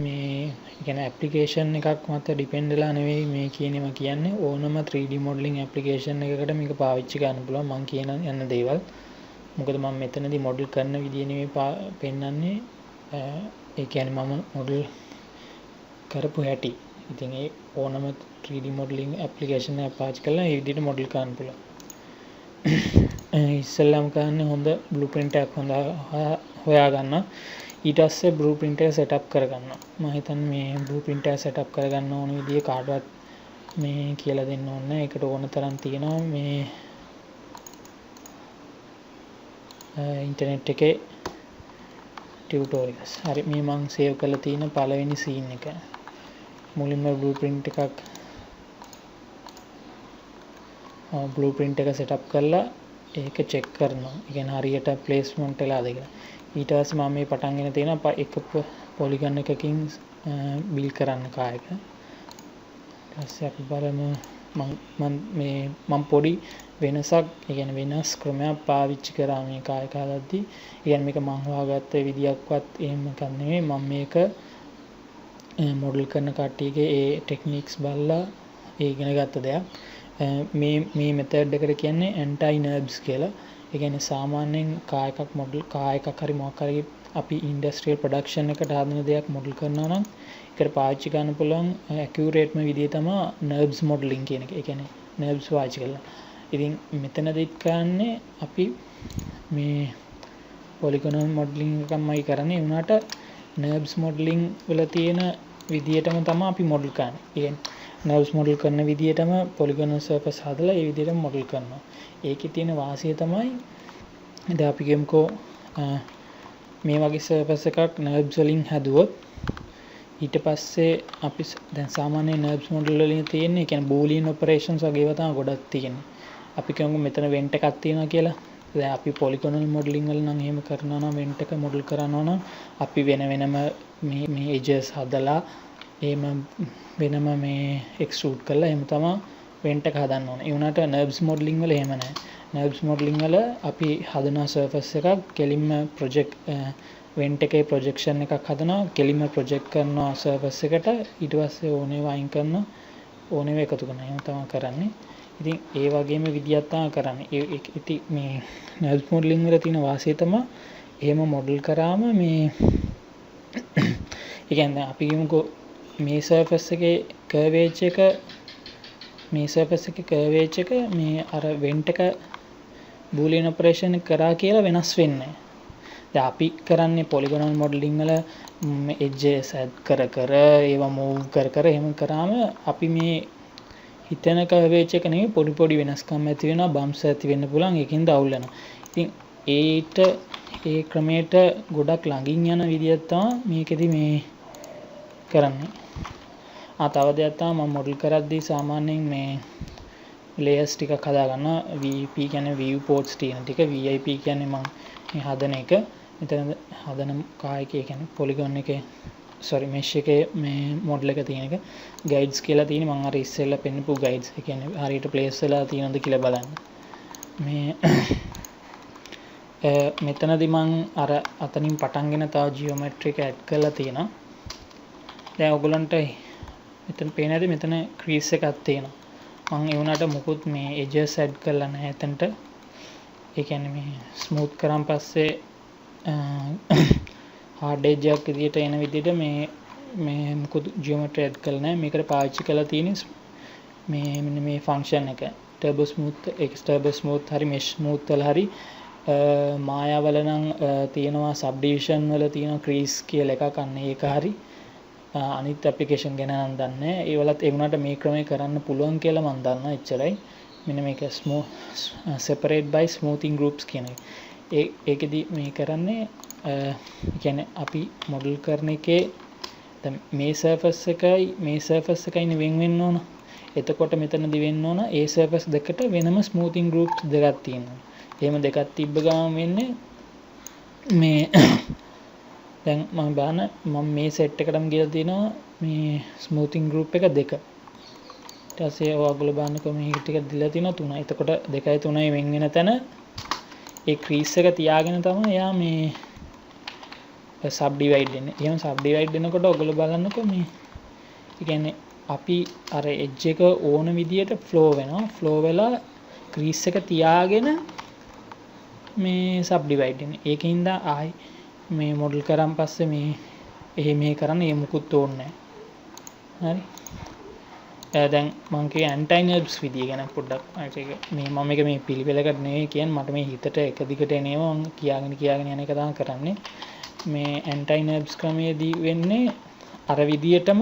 මේ කියන්නේ ඇප්ලිකේෂන් එකක් මත ඩිපෙන්ඩ් වෙලා නෙවෙයි මේ කියනවා කියන්නේ ඕනම 3D මොඩලින් ඇප්ලිකේෂන් එකකට මේක පාවිච්චි කරන්න පුළුවන් මම කියන යන දේවල්. මොකද මම මෙතනදී මොඩල් කරන විදිය නෙවෙයි පෙන්වන්නේ. ඒ කියන්නේ මම මොඩල් කරපු හැටි. ඉතින් ඒ ඕනම 3D මොඩලින් ඇප්ලිකේෂන් එකක් පාවිච්චි කරලා මේ විදිහට මොඩල් කරන්න පුළුවන්. ඉස්සෙල්ලාම කරන්නේ හොඳ බ්ලූප්‍රින්ට් එකක් හොයා ගන්න. ඊට පස්සේ බ්ලූප්‍රින්ට් එක සෙටප් කරගන්නවා. මම හිතන්නේ මේ බ්ලූප්‍රින්ට් එක සෙටප් කරගන්න ඕන විදිය කාටවත් මේ කියලා දෙන්න ඕනේ නැහැ. ඒකට ඕන තරම් තියෙනවා මේ ඉන්ටර්නෙට් එකේ ටියුටෝරියල්ස්. හරි මේ මම සේව් කරලා තියෙන පළවෙනි සීන් එක. මුලින්ම බ්ලූප්‍රින්ට් එක සෙටප් කරලා ඒක චෙක් කරනවා. ඒ කියන්නේ හරියට ප්ලේස්මන්ට් වෙලාද කියලා. ඊට පස්සේ මම මේ පටන් ගෙන තියෙනවා එක පොලිගන් එකකින් බිල්ඩ් කරන්න කායක. ඊට පස්සේ අපි බලමු මම පොඩි වෙනසක් ඒ කියන්නේ වෙනස් ක්‍රමයක් පාවිච්චි කරා මේ කායක හදද්දී. ඒ කියන්නේ මේක මම හොයාගත්ත විදියක්වත් එහෙම එකක් නෙමෙයි. මම මේක මොඩල් කරන කට්ටියගේ ඒ ටෙක්නික්ස් බලලා ඉගෙන ගත්ත දෙයක්. මේ මෙතඩ් එකට කියන්නේ ඇන්ටයි නර්බ්ස් කියලා. ඒ කියන්නේ සාමාන්‍යයෙන් කායකක් හරි මොකක් හරි අපි ඉන්ඩස්ට්‍රියල් ප්‍රොඩක්ෂන් එකට හදන දෙයක් මොඩල් කරනවා නම් ඒකට පාවිච්චි කරන්න පුළුවන් ඇකියුරේට්ම විදිය තමයි නර්බ්ස් මොඩලින් කියන එක. ඒ කියන්නේ නර්බ්ස් පාවිච්චි කරලා. ඉතින් මෙතනදිත් කරන්නේ අපි මේ පොලිගොනල් මොඩලින් එකමයි කරන්නේ. ඒ වුණාට නර්බ්ස් මොඩලින් වල තියෙන විදියටම තමයි අපි මොඩල් කරන්නේ. ඒ කියන්නේ නර්ව්ස් මොඩල් කරන විදියටම පොලිගොනල් සර්ෆස් හදලා ඒ විදියට මොඩල් කරනවා. ඒකේ තියෙන වාසිය තමයි දැන් අපි කියමුකෝ මේ වගේ සර්ෆස් එකක් නර්ව්ස් වලින් හැදුවොත් ඊට පස්සේ අපි දැන් සාමාන්‍ය නර්ව්ස් මොඩල් වලින් තියෙන්නේ කියන්නේ බූලියන් ඔපරේෂන්ස් වගේ ඒවා තමයි ගොඩක් තියෙන්නේ. අපි කියමුකෝ මෙතන වෙන්ට් එකක් තියෙනවා කියලා. දැන් අපි පොලිගොනල් මොඩලින් වල නම් එහෙම කරනවා නම් වෙන්ට් එක මොඩල් කරනවා නම් අපි වෙනම මේ එජස් හදලා එහෙම වෙනම මේ එක්ස්ට්‍රූඩ් කරලා එහෙම තමයි වෙන්ට් එක හදන්න ඕනේ. ඒ වුණාට නර්ව්ස් මොඩලින් වල එහෙම නැහැ. නර්ව්ස් මොඩලින් වල අපි හදන සර්ෆස් එකක් කෙලින්ම වෙන්ට් එකේ ප්‍රොජෙක්ෂන් එකක් හදනවා. කෙලින්ම ප්‍රොජෙක්ට් කරනවා සර්ෆස් එකට. ඊට පස්සේ ඕනේ වයින් කරනවා. ඕනේ එකතු කරනවා. එහෙම තමයි කරන්නේ. ඉතින් ඒ වගේම විදියක් තමයි කරන්නේ. ඉතින් මේ නර්ව්ස් මොඩලින් වල තියෙන වාසිය තමයි එහෙම මොඩල් කරාම මේ ඒ කියන්නේ අපි කියමුකෝ මේ සර්ෆස් එකේ කර්වේජ් එක මේ අර වෙන්ට් එක බූලියන් ඔපරේෂන් එක කරා කියලා වෙනස් වෙන්නේ නැහැ. දැන් අපි කරන්නේ පොලිගොනල් මොඩලින් වල එජ්ජස් ඇඩ් කර ඒවා මූව් කර එහෙම කරාම අපි මේ හිතන කර්වේජ් එක නෙවෙයි පොඩි වෙනස්කම් ඇති වෙනවා, බම්ස් ඇති වෙන්න පුළුවන්. ඒකින්ද අවුල් වෙනවා. ඉතින් ඒ ක්‍රමයට ගොඩක් ළඟින් යන විදියක් තමයි මේකෙදි මේ කරන්නේ. තව දෙයක් තමයි මම මොඩල් කරද්දී සාමාන්‍යයෙන් මේ ලේයර්ස් ටිකක් හදා ගන්නවා. VP කියන්නේ view ports තියෙන ටික, VIP කියන්නේ මම මේ හදන එක. මෙතන හදන කායකයේ කියන්නේ පොලිගොන් එකේ මෙෂ් එකේ මේ මොඩල් එක තියෙන එක. ගයිඩ්ස් කියලා තියෙන මම අර ඉස්සෙල්ලා පෙන්නපු ගයිඩ්ස්. ඒ කියන්නේ හරියට ප්ලේස් වෙලා තියෙනවද කියලා බලන්න. මේ මෙතනදී මම අර අතනින් පටන්ගෙන තව ජියෝමෙට්‍රි එක ඇඩ් කරලා තියෙනවා. දැන් ඔයගලන්ට මෙතන පේන ඇති මෙතන ක්‍රීස් එකක් තියෙනවා. මම ඒ වුණාට මුකුත් මේ එජස් ඇඩ් කරලා නැහැ එතනට. ඒ කියන්නේ මේ ස්මූත් කරන් පස්සේ හાર્ඩ් එජ් එකක් විදියට එන විදිහට මේ මුකුත් ජියෝමෙට්‍රි ඇඩ් කරලා නැහැ. මේකට පාවිච්චි කරලා තියෙන්නේ මේ ෆන්ක්ෂන් එක. ටර්බෝ ස්මූත් හරි මෙෂ් ස්මූත් වල හරි මායා වල නම් තියෙනවා සබ්ඩිවිෂන් වල තියෙන ක්‍රීස් කියලා එකක්. අන්න ඒක හරි අනිත් ඇප්ලිකේෂන් ගැන නම් දන්නේ නැහැ. ඒ වලත් ඒ වුණාට මේ ක්‍රමය කරන්න පුළුවන් කියලා මම දන්නවා. එච්චරයි. මෙන්න මේක separate by smoothing groups කියන එක. ඒකෙදි මේ කරන්නේ කියන්නේ අපි මොඩල් කරන එකේ දැන් මේ සර්ෆස් එකයි වෙන්න ඕන. එතකොට මෙතනදි වෙන්න ඕන ඒ සර්ෆස් දෙකට වෙනම smoothing groups දෙකක් තියෙනවා. එහෙම දෙකක් තිබ්බ ගමන් වෙන්නේ මේ දැන් මම මේ සෙට් එකටම ගිහලා තිනවා මේ ස්මූතින් ගෲප් එක 2. ඊට පස්සේ ඔයගොල්ලෝ බලන්නකෝ මේ ටික දීලා තිනවා 3. එතකොට 2යි 3යි වෙන් වෙන තැන ඒ ක්‍රීස් එක තියාගෙන තමයි එයා මේ සබ් ඩිවයිඩ් වෙන්නේ. එහෙම සබ් ඩිවයිඩ් වෙනකොට ඔයගොල්ලෝ බලන්නකෝ මේ ඒ කියන්නේ අපි අර එජ් එක ඕන විදියට ෆ්ලෝ වෙනවා. ෆ්ලෝ වෙලා ක්‍රීස් එක තියාගෙන මේ සබ් ඩිවයිඩ් වෙන්නේ. ඒකින්ද ආයි මේ මොඩල් කරන් පස්සේ මේ මෙහෙ කරන්න ඒ මුකුත් ඕනේ නැහැ. හරි. දැන් මම කිය ඇන්ටයි නර්ව්ස් විදිය ගැන පොඩ්ඩක් මේ මම එක මේ පිළිවෙලකට නෙවෙයි කියන්නේ මට මේ හිතට එක දිගට එනේවා මම කියාගෙන යන එක තමයි කරන්නේ. මේ ඇන්ටයි නර්ව්ස් ක්‍රමයේදී වෙන්නේ අර විදියටම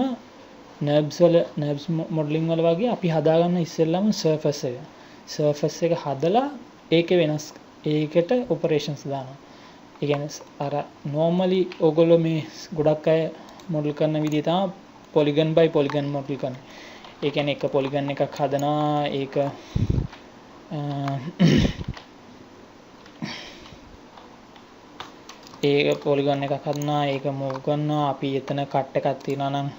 නර්ව්ස් මොඩලින් වල වගේ අපි හදාගන්න ඉස්සෙල්ලම සර්ෆස් එක හදලා ඒකේ වෙනස් ඒකට ඔපරේෂන්ස් දානවා. ඒ කියන්නේ අර normally ඕගොල්ලෝ මේ ගොඩක් අය මොඩල් කරන විදිය තමයි polygon by polygon මොඩල් කරන්නේ. ඒ කියන්නේ එක polygon එකක් හදනවා ඒක polygon එකක් හදනවා ඒක move කරනවා අපි එතන කට් එකක් තියනවා නම්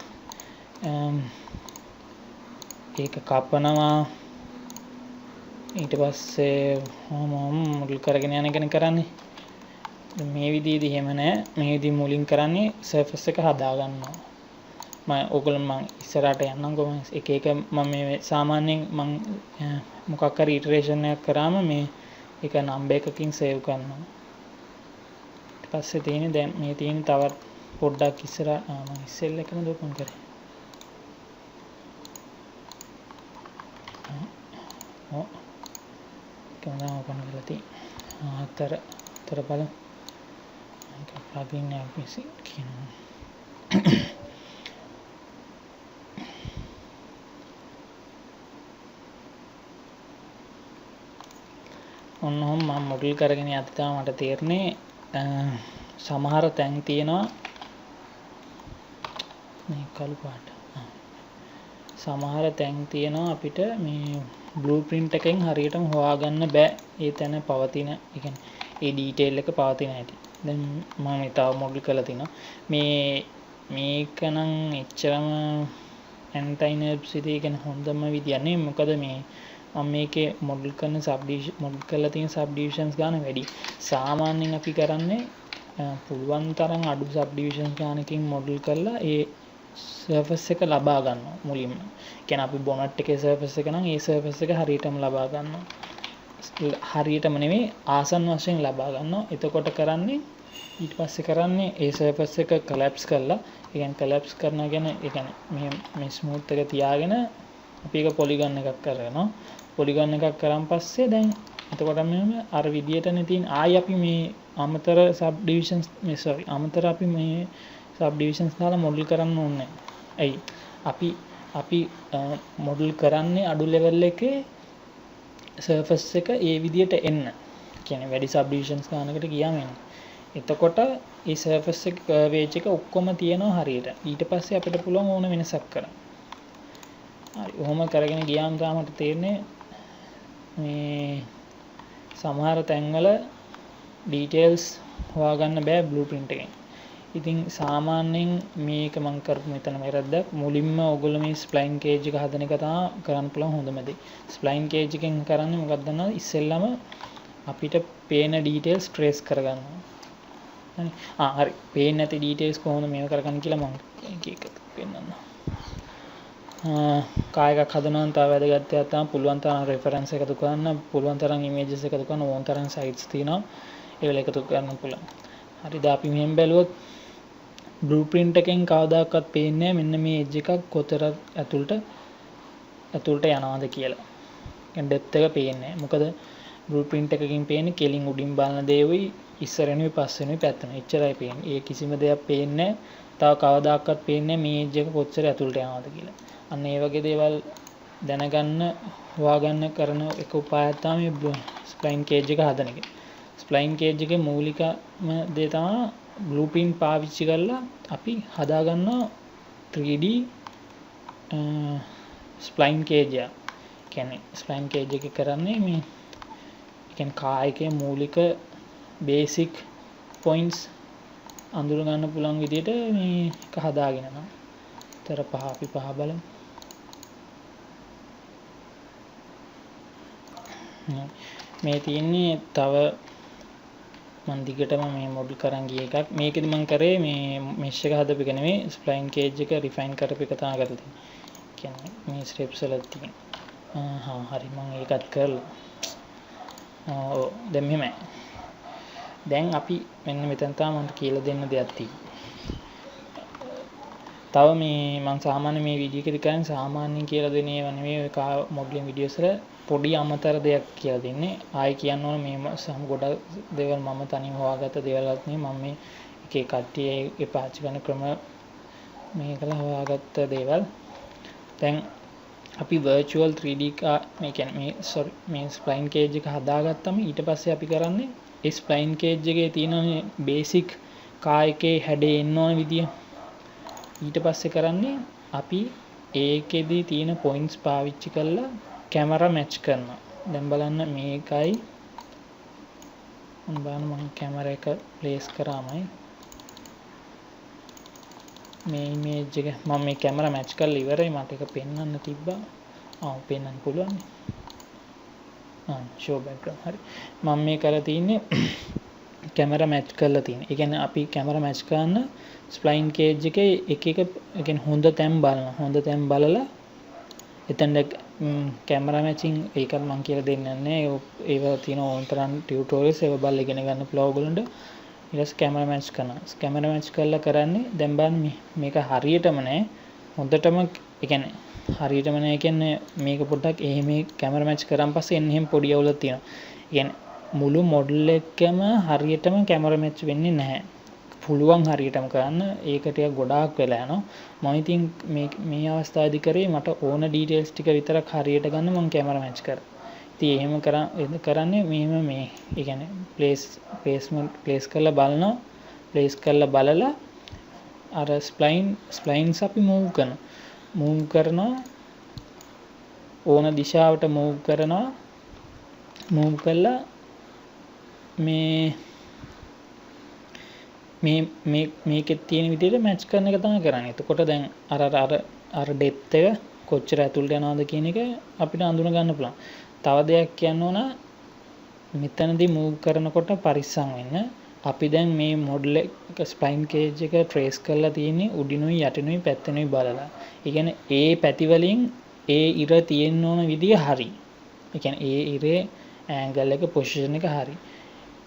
ඒක කපනවා ඊට පස්සේ මොඩල් කරගෙන යන එකනේ කරන්නේ. මේ විදිහේදී එහෙම නැහැ. මේ විදිහ මුලින් කරන්නේ සර්ෆස් එක හදා ගන්නවා. මම ඉස්සරහට යන්නම්කො මම එක මම මේ සාමාන්‍යයෙන් මම මොකක් හරි ඉටරේෂන් එකක් කරාම මේ එක නම්බර් එකකින් සේව් කරනවා. ඊට පස්සේ තියෙන්නේ දැන් මේ තියෙන තවත් පොඩ්ඩක් ඉස්සරහ මම ඉස්සෙල් එකම ඕපන් කරේ. කවදා ඕපන් කරලා තියෙන්නේ. අතර බලමු. plugin apps කියනවා. ඔන්නෝම මම මොඩල් කරගෙන යද්දී මට තේරෙන්නේ සමහර තැන් තියෙනවා මේ කළු පාට. සමහර තැන් තියෙනවා අපිට මේ බ්ලූප්‍රින්ට් එකෙන් හරියටම හොයාගන්න බෑ. ඒ තැන පවතින ඒ කියන්නේ ඒ ඩීටේල් එක පවතින හැටි. දැන් මම තව මොඩල් කරලා තිනවා. මේක නම් එච්චරම ඇන්ටයි නර්ව්ස් විදිය කියන්නේ හොඳම විදිය නෙමෙයි. මොකද මේ මම මේකේ මොඩල් කරන මොඩල් කරලා තියෙන සබ්ඩිවිෂන්ස් ගන්න වැඩි. සාමාන්‍යයෙන් අපි කරන්නේ පුළුවන් තරම් අඩු සබ්ඩිවිෂන්ස් ගන්නකින් මොඩල් කරලා ඒ සර්ෆස් එක ලබා ගන්නවා මුලින්ම. කියන්නේ අපි බොනට් එකේ සර්ෆස් එක නම් ඒ සර්ෆස් එක හරියටම ලබා ගන්නවා. හරියටම නෙමෙයි ආසන්න වශයෙන් ලබා ගන්නවා. එතකොට කරන්නේ ඊට පස්සේ කරන්නේ ඒ සර්ෆස් එක කොලැප්ස් කරලා ඒ කියන්නේ කොලැප්ස් කරනවා කියන්නේ ඒ කියන්නේ මේ ස්මූත් එක තියාගෙන අපි එක පොලිගන් එකක් කරනවා. පොලිගන් එකක් කරන් පස්සේ දැන් එතකොට මෙහෙම අර විදියටනේ තියෙන ආයි අපි මේ අමතර සබ්ඩිවිෂන්ස් අමතර අපි මේ සබ්ඩිවිෂන්ස් දාලා මොඩල් කරන්න ඕනේ. ඇයි අපි මොඩල් කරන්නේ අඩු ලෙවල් එකේ සර්ෆස් එක ඒ විදියට එන්න. කියන්නේ වැඩි සබ්ඩිවිෂන්ස් ගන්නකට ගියාම එන්න. එතකොට ඒ සර්ෆස් එක කර්වේජ් එක ඔක්කොම තියෙනවා හරියට. ඊට පස්සේ අපිට පුළුවන් ඕන වෙනසක් කරන්න. හරි. ඔහොම කරගෙන ගියාම තමයි මට තේරෙන්නේ මේ සමහර තැන්වල ඩීටේල්ස් හොයාගන්න බෑ බ්ලූප්‍රින්ට් එකෙන්. ඉතින් සාමාන්‍යයෙන් මේක මම කරපු මෙතන වැරද්දක්. මුලින්ම ඔයගොල්ලෝ මේ ස්ප්ලයින් කේජ් එක හදන එක තමයි කරන්න පුළුවන් හොඳම දේ. ස්ප්ලයින් කේජ් එකෙන් කරන්නේ මොකක්ද දන්නවද? ඉස්සෙල්ලම අපිට පේන ඩීටේල්ස් ට්‍රේස් කරගන්නවා. හරි. පේන්නේ නැති ඩීටේල්ස් කොහොමද මේව කරගන්නේ කියලා මම එක පෙන්නන්නම්. කාය එකක් හදනවා නම් තව වැදගත් දෙයක් තමයි පුළුවන් තරම් රෙෆරන්ස් එකතු කරන්න, පුළුවන් තරම් ඉමේජස් එකතු කරන්න, ඕන තරම් සයිට්ස් තියෙනවා. ඒවල එකතු කරන්න පුළුවන්. හරිද? අපි මෙහෙම බැලුවොත් බ්ලූප්‍රින්ට් එකෙන් කවදාකවත් පේන්නේ මෙන්න මේ එජ් එකක් කොතර ඇතුළට යනවාද කියලා. يعني ඩෙප්ත් එක පේන්නේ. මොකද බ්ලූප්‍රින්ට් එකකින් පේන්නේ කෙලින් උඩින් බලන දේවයි ඉස්සරෙනුයි පස්සෙනුයි පැත්තෙනුයි. එච්චරයි පේන්නේ. ඒ කිසිම දෙයක් පේන්නේ තව කවදාකවත් පේන්නේ මේ එජ් එක කොච්චර ඇතුළට යනවාද කියලා. අන්න ඒ වගේ දේවල් දැනගන්න හොයාගන්න කරන එක උපායක් තමයි ස්ප්ලයින් කේජ් එක හදන එක. ස්ප්ලයින් කේජ් එකේ මූලිකම දේ තමයි බ්ලූප්‍රින්ට් පාවිච්චි කරලා අපි හදාගන්නවා 3D ස්ප්ලයින් කේජ් එක. කියන්නේ ස්ප්ලයින් කේජ් එක කරන්නේ මේ කියන්නේ කායකයේ මූලික බේසික් පොයින්ට්ස් අඳුර ගන්න පුළුවන් විදිහට මේක හදාගෙන යනවා. තර අපි පහ බලමු. මේ තියෙන්නේ තව මම දිගටම මේ මොඩල් කරන් ගිය එකක්. මේකෙදි මම කරේ මේ මෙෂ් එක හදපු එක නෙමෙයි ස්ප්ලයින් කේජ් එක රිෆයින් කරපු එක තමයි කරලා තියෙන්නේ. කියන්නේ මේ ස්ටෙප්ස් වල තියෙන. හරි මම ඒකත් කරලා. දැන් මෙහෙමයි. දැන් අපි මෙන්න මෙතන තමයි මට කියලා දෙන්න දෙයක් තියෙන්නේ. තව මේ මම සාමාන්‍ය මේ වීඩියෝ එකේදී කරන්නේ සාමාන්‍යයෙන් කියලා දෙන ඒවා නෙමෙයි ඔය කාර් මොඩලින් වීඩියෝස් වල පොඩි අමතර දෙයක් කියලා දෙන්නේ. ආයෙ කියන්න ඕන මේ සම ගොඩක් දේවල් මම තනියම හොයාගත්ත දේවල්වත් නෙමෙයි. මම මේ එකේ කට්ටිය පාවිච්චි කරන ක්‍රම මේකලා හොයාගත්ත දේවල්. දැන් අපි virtual 3D මේ කියන්නේ මේ ස්ප්ලයින් කේජ් එක හදාගත්තම ඊට පස්සේ අපි කරන්නේ ඒ ස්ප්ලයින් කේජ් එකේ තියෙන බේසික් කා එකේ හැඩේ එන්න ඕන විදිය. ඊට පස්සේ කරන්නේ අපි ඒකෙදි තියෙන පොයින්ට්ස් පාවිච්චි කරලා කැමරා මැච් කරනවා. දැන් බලන්න මේකයි මම කැමරා එක ප්ලේස් කරාමයි මේ ඉමේජ් එක මම මේ කැමරා මැච් කරලා ඉවරයි. මට ඒක පෙන්වන්න තිබ්බා. පෙන්වන්න පුළුවන්. show background හරි. මම මේ කරලා තින්නේ කැමරා මැච් කරලා තියෙන. ඒ කියන්නේ අපි කැමරා මැච් කරන ස්ප්ලයින් කේජ් එකේ එක කියන්නේ හොඳ තැන් බලනවා. හොඳ තැන් බලලා එතන කැමරා මැචින් ඒකත් මම කියලා දෙන්නේ නැහැ. ඒවා තියෙන ඕනතරම් ටියුටෝරියල්ස් ඒවා බලලා ඉගෙන ගන්න පුළුවන් ඔයගොල්ලන්ට. ඊට පස්සේ කැමරා මැච් කරනවා. කැමරා මැච් කරලා කරන්නේ දැන් බලන්න මේක හරියටම නෑ. හොඳටම ඒ කියන්නේ හරියටම නෑ කියන්නේ මේක පොඩ්ඩක් එහෙම කැමරා මැච් කරන් පස්සේ එන්න එහෙම පොඩි අවුලක් තියෙනවා. ඒ කියන්නේ මුළු මොඩල් එකම හරියටම කැමරා මැච් වෙන්නේ නැහැ. පුළුවන් හරියටම කරන්න ඒක ටික ගොඩාක් වෙලා යනවා. මම ඉතින් මේ අවස්ථාවේදී කරේ මට ඕන ඩීටේල්ස් ටික විතරක් හරියට ගන්න මම කැමරා මැච් කරා. ඉතින් එහෙම කරන්නේ මෙහෙම මේ ඒ කියන්නේ ප්ලේස් කරලා බලනවා. ප්ලේස් කරලා බලලා අර ස්ප්ලයින්ස් අපි මූව් කරනවා ඕන දිශාවට මූව් කරනවා. මූව් කළා මේකෙත් තියෙන විදිහට මැච් කරන එක තමයි කරන්නේ. එතකොට දැන් අර ඩෙප්ත් එක කොච්චර ඇතුළට යනවද කියන එක අපිට අඳුන ගන්න පුළුවන්. තව දෙයක් කියන්න ඕන මෙතනදී මූව් කරනකොට පරිස්සම් වෙන්න. අපි දැන් මේ මොඩල් එක ස්ප්ලයින් කේජ් එක ට්‍රේස් කරලා තියෙන්නේ උඩිනුයි යටිනුයි පැත්තෙනුයි බලලා. ඒ කියන්නේ ඒ පැති වලින් ඒ ඉර තියෙන්න ඕන විදිය හරි. ඒ කියන්නේ ඒ ඉරේ ඇන්ගල් එක පොසිෂන් එක හරි.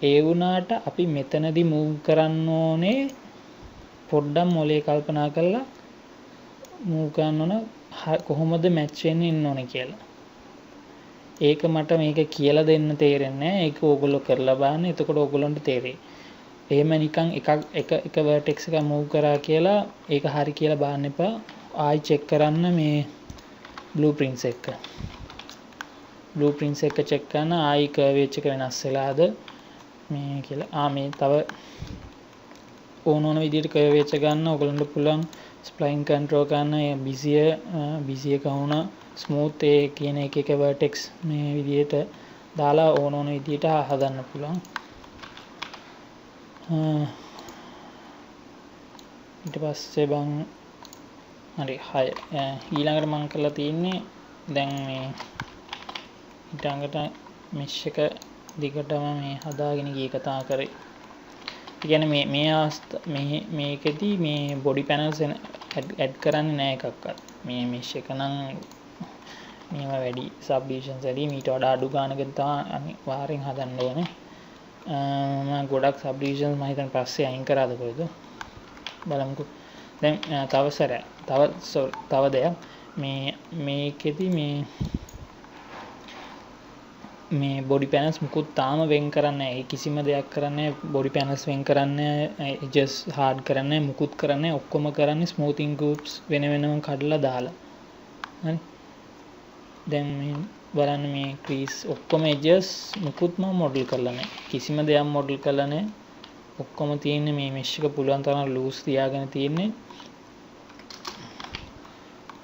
ඒ වුණාට අපි මෙතනදී මූව් කරන්න ඕනේ පොඩ්ඩක් මොලේ කල්පනා කරලා මූව් කරන්න ඕන කොහොමද මැච් වෙන්නේ ඉන්න ඕනේ කියලා. ඒක මට මේක කියලා දෙන්න තේරෙන්නේ නැහැ. ඒක ඕගොල්ලෝ කරලා බලන්න. එතකොට ඕගොල්ලන්ට තේරෙයි. එහෙම නිකන් එක වර්ටෙක්ස් එක මූව් කරා කියලා ඒක හරි කියලා බලන්න එපා. ආයි චෙක් කරන්න මේ බ්ලූප්‍රින්ට්ස් එක. බ්ලූප්‍රින්ට්ස් එක චෙක් කරන ආයි කර්වේච් එක වෙනස් වෙලාද මේ කියලා. මේ තව ඕන විදිහට කර්වේච් ගන්න ඕගොල්ලන්ට පුළුවන්. ස්ප්ලයින් කන්ට්‍රෝල් කරන්න බිසිය කවුණ ස්මූත් ඒ කියන එක වර්ටෙක්ස් මේ විදිහට දාලා ඕන විදිහට හදන්න පුළුවන්. ඊට පස්සේ හරි 6 ඊළඟට මම කරලා තියෙන්නේ දැන් මේ ඊටඟට මෙෂ් එක දිගටම මේ හදාගෙන ගිය කතා කරේ. ඒ කියන්නේ මේකෙදී මේ බොඩි පැනල්ස් ඇඩ් කරන්නේ නැහැ එකක්වත්. මේ මෙෂ් එක නම් මේවා වැඩි සබ්ඩිවිෂන්ස් වැඩි මීට වඩා අඩු ගානකින් තමයි අනිවාර්යෙන් හදන්න ඕනේ. මම ගොඩක් සබ්ඩිවිෂන්ස් මම හිතන්නේ පස්සේ අයින් කරාද කොහෙද බලමුකෝ. දැන් තව දෙයක් මේකෙදි මේ බොඩි පැනල්ස් මුකුත් තාම වෙන් කරන්නේ නැහැ. කිසිම දෙයක් කරන්නේ බොඩි පැනල්ස් වෙන් කරන්නේ එජස් හાર્ඩ් කරන්නේ මුකුත් කරන්නේ ඔක්කොම කරන්නේ ස්මූතින් ගෲප්ස් වෙන වෙනම කඩලා දාලා. හරි. දැන් මේ බලන්න මේ ක්‍රීස් ඔක්කොම එජස් මුකුත් මම මොඩල් කරලා නැහැ. කිසිම දෙයක් මොඩල් කරලා නැහැ. ඔක්කොම තියෙන්නේ මේ මෙෂ් එක පුළුවන් තරම් ලූස් තියාගෙන තියෙන්නේ.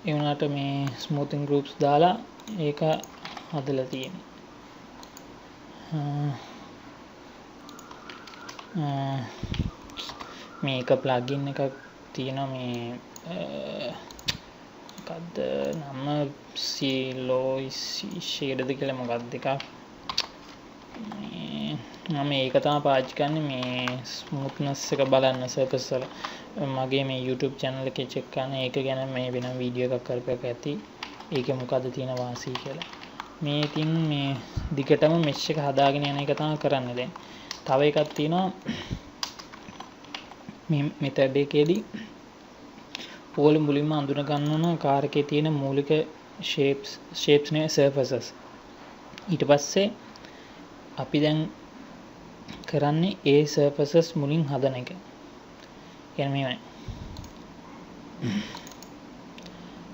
ඒ වුණාට මේ ස්මූතින් ගෲප්ස් දාලා ඒක හදලා තියෙන්නේ. මේක ප්ලගින් එකක් තියෙනවා මේ මොකද්ද නම සීලෝයි ෂේඩ්ද කියලා මොකක්ද එකක් මේ මම ඒක තමයි පාවිච්චි කරන්නේ මේ ස්මූත්නස් එක බලන්න සර්ෆස් වල. මගේ මේ YouTube channel එකේ check කරන්න ඒක ගැන මේ වෙනම වීඩියෝ එකක් කරපුවක් ඇති. ඒකේ මොකද්ද තියෙන වාසි කියලා. මේ ඉතින් මේ දිගටම mesh එක හදාගෙන යන එක තමයි කරන්නේ දැන්. තව එකක් තියෙනවා මේ method එකේදී ඕගොල්ලෝ මුලින්ම අඳුන ගන්න ඕන කාර් එකේ තියෙන මූලික shapes නේ surfaces. ඊට පස්සේ අපි දැන් කරන්නේ ඒ surfaces මුලින් හදන එක. කියන්නේ මේවයි.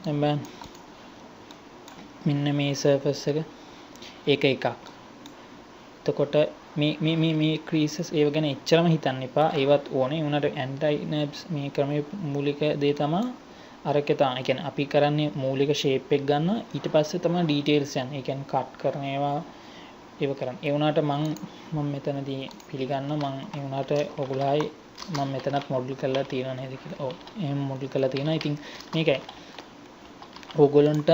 දැන් මෙන්න මේ surface එක එකක්. එතකොට මේ creases ඒව ගැන එච්චරම හිතන්න එපා. ඒවත් ඕනේ. උනට anti nabs මේ ක්‍රමයේ මූලික දේ තමයි අරක තමයි. කියන්නේ අපි කරන්නේ මූලික shape එක ගන්න ඊට පස්සේ තමයි details යන්නේ. ඒ කියන්නේ cut කරන ඒවා ඒව කරන්න. ඒ වුණාට මම මෙතනදී පිළිගන්න මම ඒ වුණාට ඔයගොල්ලෝයි මම මෙතනත් මොඩල් කරලා තියෙනව නේද කියලා. ඔව් එහෙම මොඩල් කරලා තියෙනවා. ඉතින් මේකයි ඕගොල්ලන්ට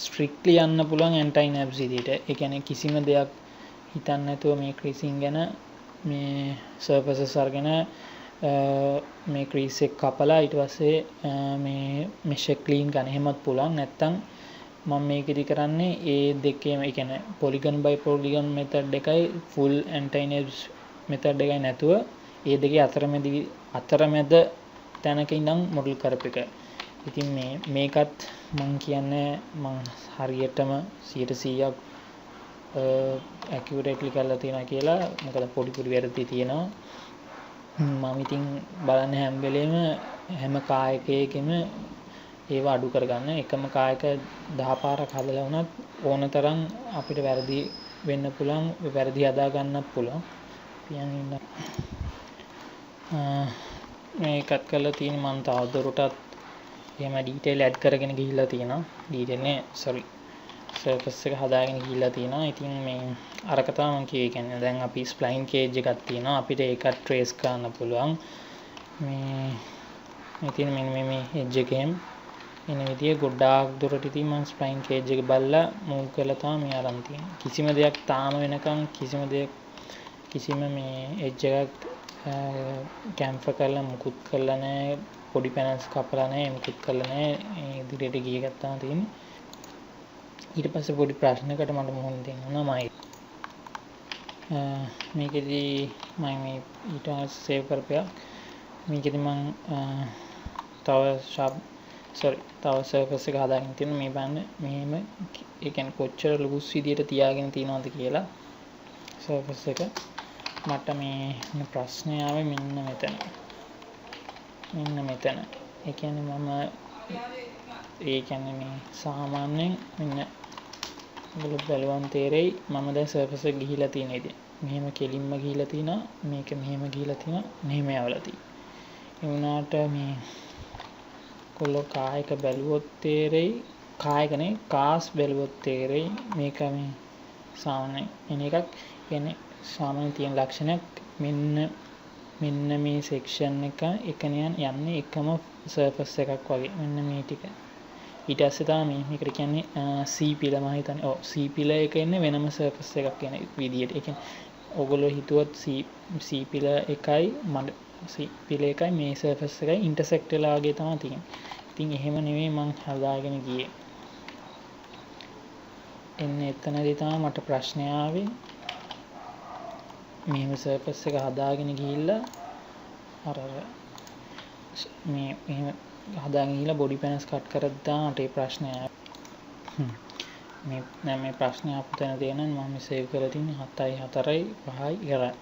ස්ට්‍රික්ට්ලි යන්න පුළුවන් ඇන්ටයි නැබ්ස් විදිහට. ඒ කියන්නේ කිසිම දෙයක් හිතන්න නැතුව මේ ක්‍රීසින් ගැන මේ සර්ෆසස් අරගෙන මේ ක්‍රීස් එක කපලා ඊට පස්සේ මේ මෙෂ් එක ක්ලීන් කරන්න. එහෙමත් පුළුවන්. නැත්තම් මම මේකෙදි කරන්නේ ඒ දෙකේම ඒ කියන්නේ polygon by polygon method එකයි full anti-nabs method එකයි නැතුව ඒ දෙකේ අතරමැද තැනක ඉඳන් මොඩල් කරපු එක. ඉතින් මේකත් මම කියන්නේ මම හරියටම 100%ක් accurately කරලා තියෙනවා කියලා. මොකද පොඩි වැරදි තියෙනවා. මම ඉතින් බලන්න හැම වෙලේම හැම කායකයකම ඒව අඩු කරගන්න. එකම කායක 10 පාරක් හදලා වුණත් ඕන තරම් අපිට වැරදි වෙන්න පුළුවන්. වැරදි හදා ගන්නත් පුළුවන්. කියන්නේ මේකත් කරලා තියෙන මම තවදුරටත් එහෙම ඩීටේල් ඇඩ් කරගෙන ගිහිල්ලා තියෙනවා. ඩීටේල් නේ surface එක හදාගෙන ගිහිල්ලා තියෙනවා. ඉතින් මේ අරක තමයි මම කියන්නේ දැන් අපි spline cage එකක් තියෙනවා. අපිට ඒකත් trace කරන්න පුළුවන්. මේ ඉතින් මේ edge එකෙන් එන විදිය ගොඩාක් දුරට ඉතින් මම ස්ප්ලයින් කේජ් එක බලලා මූව් කරලා තමයි මේ අරන් තියෙන්නේ. කිසිම දෙයක් තාම වෙනකන් කිසිම මේ එජ් එකක් කැම්ෆර් කරලා මුකුත් කරලා නැහැ. පොඩි පැනල්ස් කපලා නැහැ. මුකුත් කරලා නැහැ. ඉදිරියට ගිය එකක් තමයි තියෙන්නේ. ඊට පස්සේ පොඩි ප්‍රශ්නයකට මට මුහුණ දෙන්න ඕනමයි. මේකෙදි මම මේ ඊට සේව් කරපියා. මේකෙදි මම තව සර්ෆස් එක හදාගෙන තියෙනවා. මේ බලන්න මෙහෙම ඒ කියන්නේ කොච්චර ලූස් විදියට තියාගෙන තියනවද කියලා සර්ෆස් එක. මට මේ ප්‍රශ්නේ ආවේ මෙන්න මෙතන. ඒ කියන්නේ මේ සාමාන්‍යයෙන් මෙන්න ඔයගොල්ලෝ බලවන් තේරෙයි මම දැන් සර්ෆස් එක ගිහිලා තියෙන ඉතින්. මෙහෙම කෙලින්ම ගිහිලා තිනවා. මේක මෙහෙම ගිහිලා තිනවා. මෙහෙම යවලා තියෙනවා. ඒ වුණාට මේ කොල්ලෝ කායක බැලුවොත් තේරෙයි කායකනේ කාස් බැලුවොත් තේරෙයි මේක මේ සාමාන්‍ය එන එකක්. කියන්නේ සාමාන්‍ය තියෙන ලක්ෂණයක් මෙන්න මේ සෙක්ෂන් එක යන්නේ එකම සර්ෆස් එකක් වගේ. මෙන්න මේ ටික. ඊට පස්සේ තමයි මේකට කියන්නේ C පිළ මම හිතන්නේ. ඔව් C පිළ එක ඉන්නේ වෙනම සර්ෆස් එකක් කියන විදියට. ඒ කියන්නේ ඕගොල්ලෝ හිතුවත් C පිළ එකයි C පිළ එකයි මේ සර්ෆස් එකයි ඉන්ටර්සෙක්ට් වෙලා වගේ තමයි තියෙන්නේ. ඉතින් එහෙම නෙවෙයි මං හදාගෙන ගියේ. එන්නේ එතනදී තමයි මට ප්‍රශ්නය ආවේ. මෙහෙම සර්ෆස් එක හදාගෙන ගිහිල්ලා මෙහෙම හදාගෙන ගිහිල්ලා බොඩි පැනල්ස් කට් කරද්දී මට ඒ ප්‍රශ්නය ආවේ. මේ ප්‍රශ්නේ ආපු තැන තියෙනවා මම සේව් කරලා තින්නේ 7:4:5 ඉවරයි.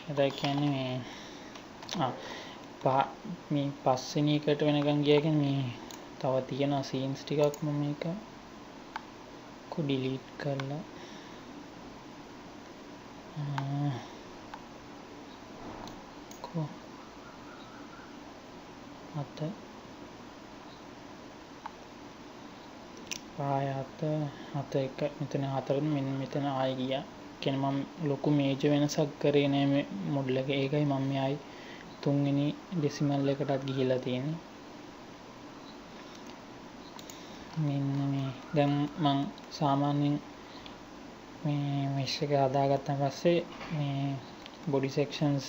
ඒ කියන්නේ මේ පස්වෙනි එකට වෙනකන් ගියාගෙන මේ තව තියෙන සීන්ස් ටිකක් මම මේක ඩිලීට් කරලා හත එක මෙතන හතරෙන් මෙන්න මෙතන ආයි ගියා. කියන්නේ මම ලොකු මේජර් වෙනසක් කරේ නෑ මේ මොඩල් එක. ඒකයි මම මේ ආයි තුන්වෙනි ඩෙසිමල් එකටත් ගිහිලා තියෙන්නේ. මෙන්න මේ දැන් මම සාමාන්‍යයෙන් මේ මෙෂ් එක හදාගත්තන් පස්සේ මේ බොඩි සෙක්ෂන්ස්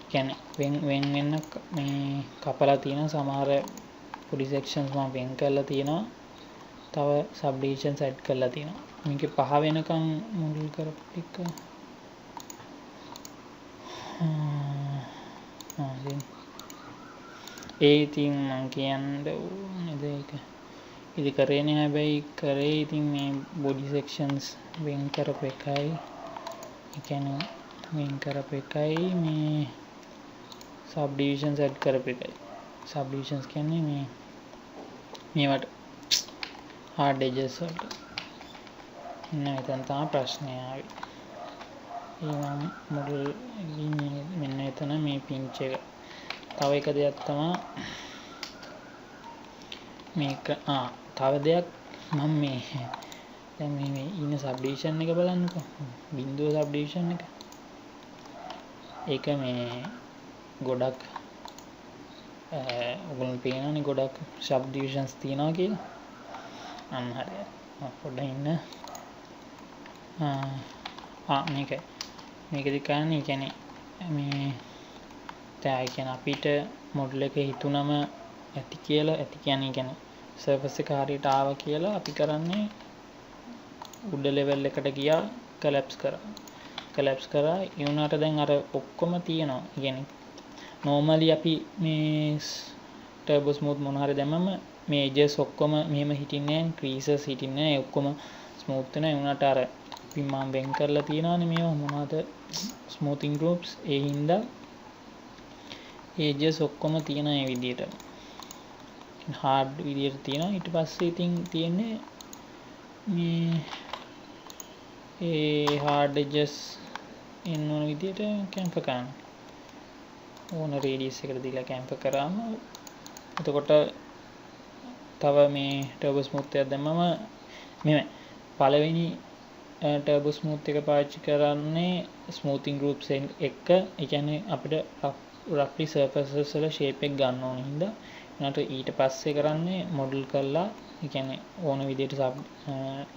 කියන්නේ වෙන වෙන්න මේ කපලා තියෙන සමහර බොඩි සෙක්ෂන්ස් මම වෙන් කරලා තියෙනවා. තව සබ් ඩිවිෂන්ස් ඇඩ් කරලා තියෙනවා. මේකේ 5 වෙනකන් මොඩල් කරපු ටික ඒ ඉතින් මම කියන්න ඕනේද ඒක ඉදි කරේ නෑ හැබැයි කරේ ඉතින් මේ බොඩි සෙක්ෂන්ස් වෙන් කරපු එකයි ඒ කියන්නේ වෙන් කරපු එකයි මේ සබ් ඩිවිෂන්ස් ඇඩ් කරපු එකයි සබ් ඩිවිෂන්ස් කියන්නේ මේ මේවට hard edges වලට එතන තමයි ප්‍රශ්නේ ආවේ මම මොඩල් මෙන්න එතන මේ පින්ච් එක තව එක දෙයක් තමයි මේක තව දෙයක් මම මේ දැන් මේ ඉන්න සබ් ඩිවිෂන් එක බලන්නකෝ බිඳුව සබ් ඩිවිෂන් එක ඒක මේ ගොඩක් ඔයගොල්ලෝ පේනවනේ ගොඩක් සබ් ඩිවිෂන්ස් තියෙනවා කියලා අන්න හරියට පොඩ්ඩක් ඉන්න මේකෙදි කියන්නේ කියන්නේ මේ දැන් කියන්නේ අපිට මොඩල් එක හිතුනම ඇති කියලා ඇති කියන්නේ සර්ෆස් එක හරියට ආවා කියලා අපි කරන්නේ උඩ ලෙවල් එකට ගියා කලැප්ස් කරා ඒ වුණාට දැන් අර ඔක්කොම තියෙනවා කියන්නේ normally අපි මේ turbo smooth මොන හරි දැම්මම මේ edges ඔක්කොම මෙහෙම හිටින්නේ නැහැ creases හිටින්නේ නැහැ ඔක්කොම smooth වෙනවා ඒ වුණාට අර අපි මම වෙන් කරලා තියෙනවානේ මේවා මොනවද smoothing groups ඒ හින්දා edges ඔක්කොම තියෙන ඒ විදිහට hard විදිහට තියෙනවා ඊට පස්සේ ඉතින් තියෙන්නේ මේ ඒ hard edges එන්න ඕන විදිහට කැම්ෆර් කරන්න ඕන රේඩියස් එකට දීලා කැම්ෆර් කරාම එතකොට තව මේ ටර්බෝ ස්මූත් එකක් දැම්මම මෙහෙම පළවෙනි ටර්බෝ ස්මූත් එක පාවිච්චි කරන්නේ ස්මූතින් ගෲප්ස් එක ඒ කියන්නේ අපිට රෆ්ලි සර්ෆසස් වල ෂේප් එක ගන්න ඕන හින්දා ඊට ඊට පස්සේ කරන්නේ මොඩල් කරලා ඒ කියන්නේ ඕන විදිහට සබ්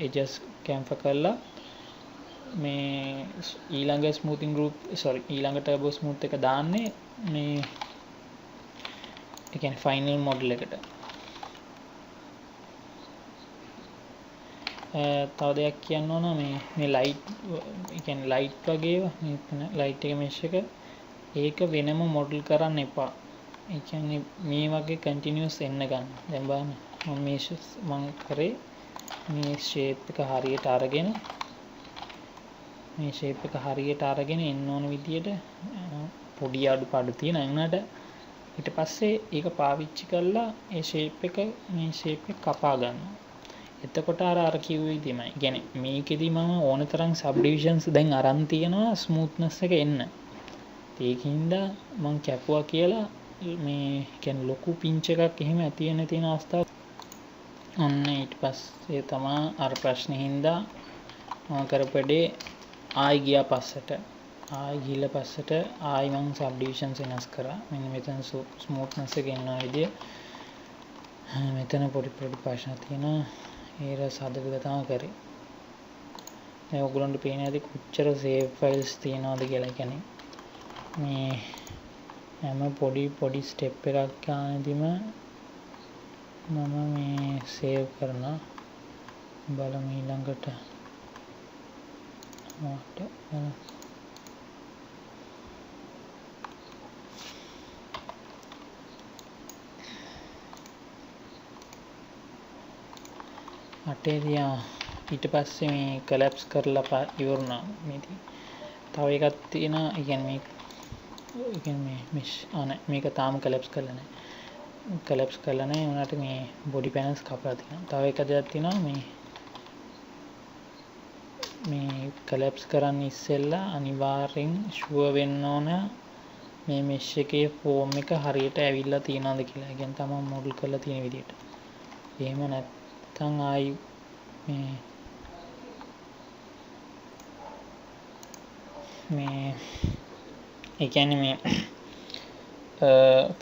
එජස් කැම්ෆර් කරලා මේ ඊළඟ ස්මූතින් ගෲප් ඊළඟ ටර්බෝ ස්මූත් එක දාන්නේ මේ ඒ කියන්නේ ෆයිනල් මොඩල් එකට තව දෙයක් කියන්න ඕන මේ ලයිට් ඒ කියන්නේ ලයිට් වගේ ඒවා මේ ලයිට් එක මෙෂ් එක ඒක වෙනම මොඩල් කරන්න එපා. ඒ කියන්නේ මේ වගේ කන්ටිනියුස් එන්න ගන්න. දැන් බලන්න මම මම කරේ මේ ෂේප් එක හරියට අරගෙන එන්න ඕන විදියට පොඩි අඩුපාඩු තියෙන උනාට ඊට පස්සේ ඒක පාවිච්චි කරලා ඒ ෂේප් එක මේ ෂේප් එක කපා ගන්නවා. එතකොට අර කිව්ව විදිහමයි. يعني මේකෙදි මම ඕන තරම් සබ් ඩිවිෂන්ස් දැන් අරන් තියනවා ස්මූත්නස් එක එන්න. ඒකින්ද මම කැපුවා කියලා මේ කියන්නේ ලොකු පින්ච් එකක් එහෙම ඇති වෙන තියෙන අවස්ථාවක්. ඔන්න ඊට පස්සේ තමයි අර ප්‍රශ්නේ හින්දා මම කරපඩේ ආයි ගියා පස්සට. ආයි ගිහලා පස්සට ආයි මම සබ් ඩිවිෂන්ස් වෙනස් කරා. මෙන්න මෙතන ස්මූත්නස් එක එනවා විදිය. මෙතන පොඩි ප්‍රශ්න තියෙනවා. ඒක සාධකව තමයි කරේ. දැන් ඔයගොල්ලන්ට පේන ඇති කොච්චර සේව් ෆයිල්ස් තියෙනවද කියලා. කියන්නේ මේ හැම පොඩි ස්ටෙප් එකක් ගන්නදීම මම මේ සේව් කරනවා. බලමු ඊළඟට මට අටේදියා ඊට පස්සේ මේ කලැප්ස් කරලා ඉවරුණා මේටි. තව එකක් තියෙනවා. ඒ කියන්නේ මේ මෙෂ් මේක තාම කලැප්ස් කරලා නැහැ. කලැප්ස් කරලා නැහැ උනාට මේ බොඩි පැනල්ස් කපලා තියෙනවා. තව එක දෙයක් තියෙනවා මේ කලැප්ස් කරන්න ඉස්සෙල්ලා අනිවාර්යෙන් ෂුවර් වෙන්න ඕන මේ මෙෂ් එකේ ෆෝම් එක හරියට ඇවිල්ලා තියෙනවද කියලා. ඒ කියන්නේ තමයි මොඩල් කරලා තියෙන විදිහට. එහෙම නැත්නම් ආයි මේ ඒ කියන්නේ මේ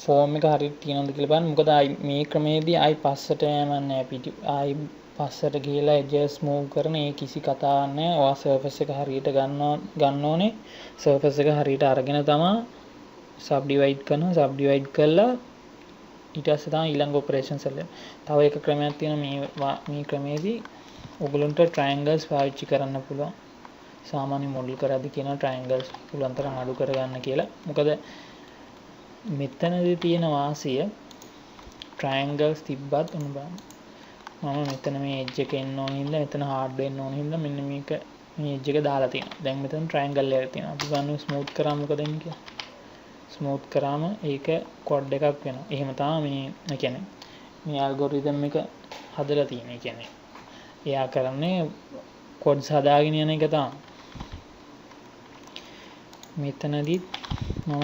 ෆෝම් එක හරියට තියෙනවද කියලා බලන්න. මොකද ආයි මේ ක්‍රමයේදී ආයි පස්සට යන්නේ නැහැ. ආයි පස්සට ගිහලා edges move කරන ඒ කිසි කතාවක් නැහැ. ඔයා surface එක හරියට ගන්න ඕනේ. surface එක හරියට අරගෙන තමයි subdivide කරනවා. subdivide කළා ඊට පස්සේ තමයි ඊළඟ ඔපරේෂන්ස් වල. තව එක ක්‍රමයක් තියෙනවා මේ ක්‍රමයේදී ඔයගලන්ට triangles පාවිච්චි කරන්න පුළුවන්. සාමාන්‍ය මොඩල් කරද්දී කියන triangles පුළුවන් තරම් අඩු කරගන්න කියලා. මොකද මෙතනදී තියෙන වාසිය triangles තිබ්බත් උන බලන්න. මම මෙතන මේ edge එක එන්න ඕන හින්දා මෙතන hard වෙන්න ඕන හින්දා මෙන්න මේක මේ edge එක දාලා තියෙනවා. දැන් මෙතන triangle එකක් තියෙනවා. අපි ගන්න smooth කරාම මොකද වෙන්නේ කියලා. ස්මූත් කරාම ඒක කොඩ් එකක් වෙනවා. එහෙම තමයි මේ කියන්නේ මේ ඇල්ගොරිතම් එක හදලා තියෙන්නේ. කියන්නේ එයා කරන්නේ කොඩ්ස් හදාගෙන යන එක තමයි. මෙතනදී මම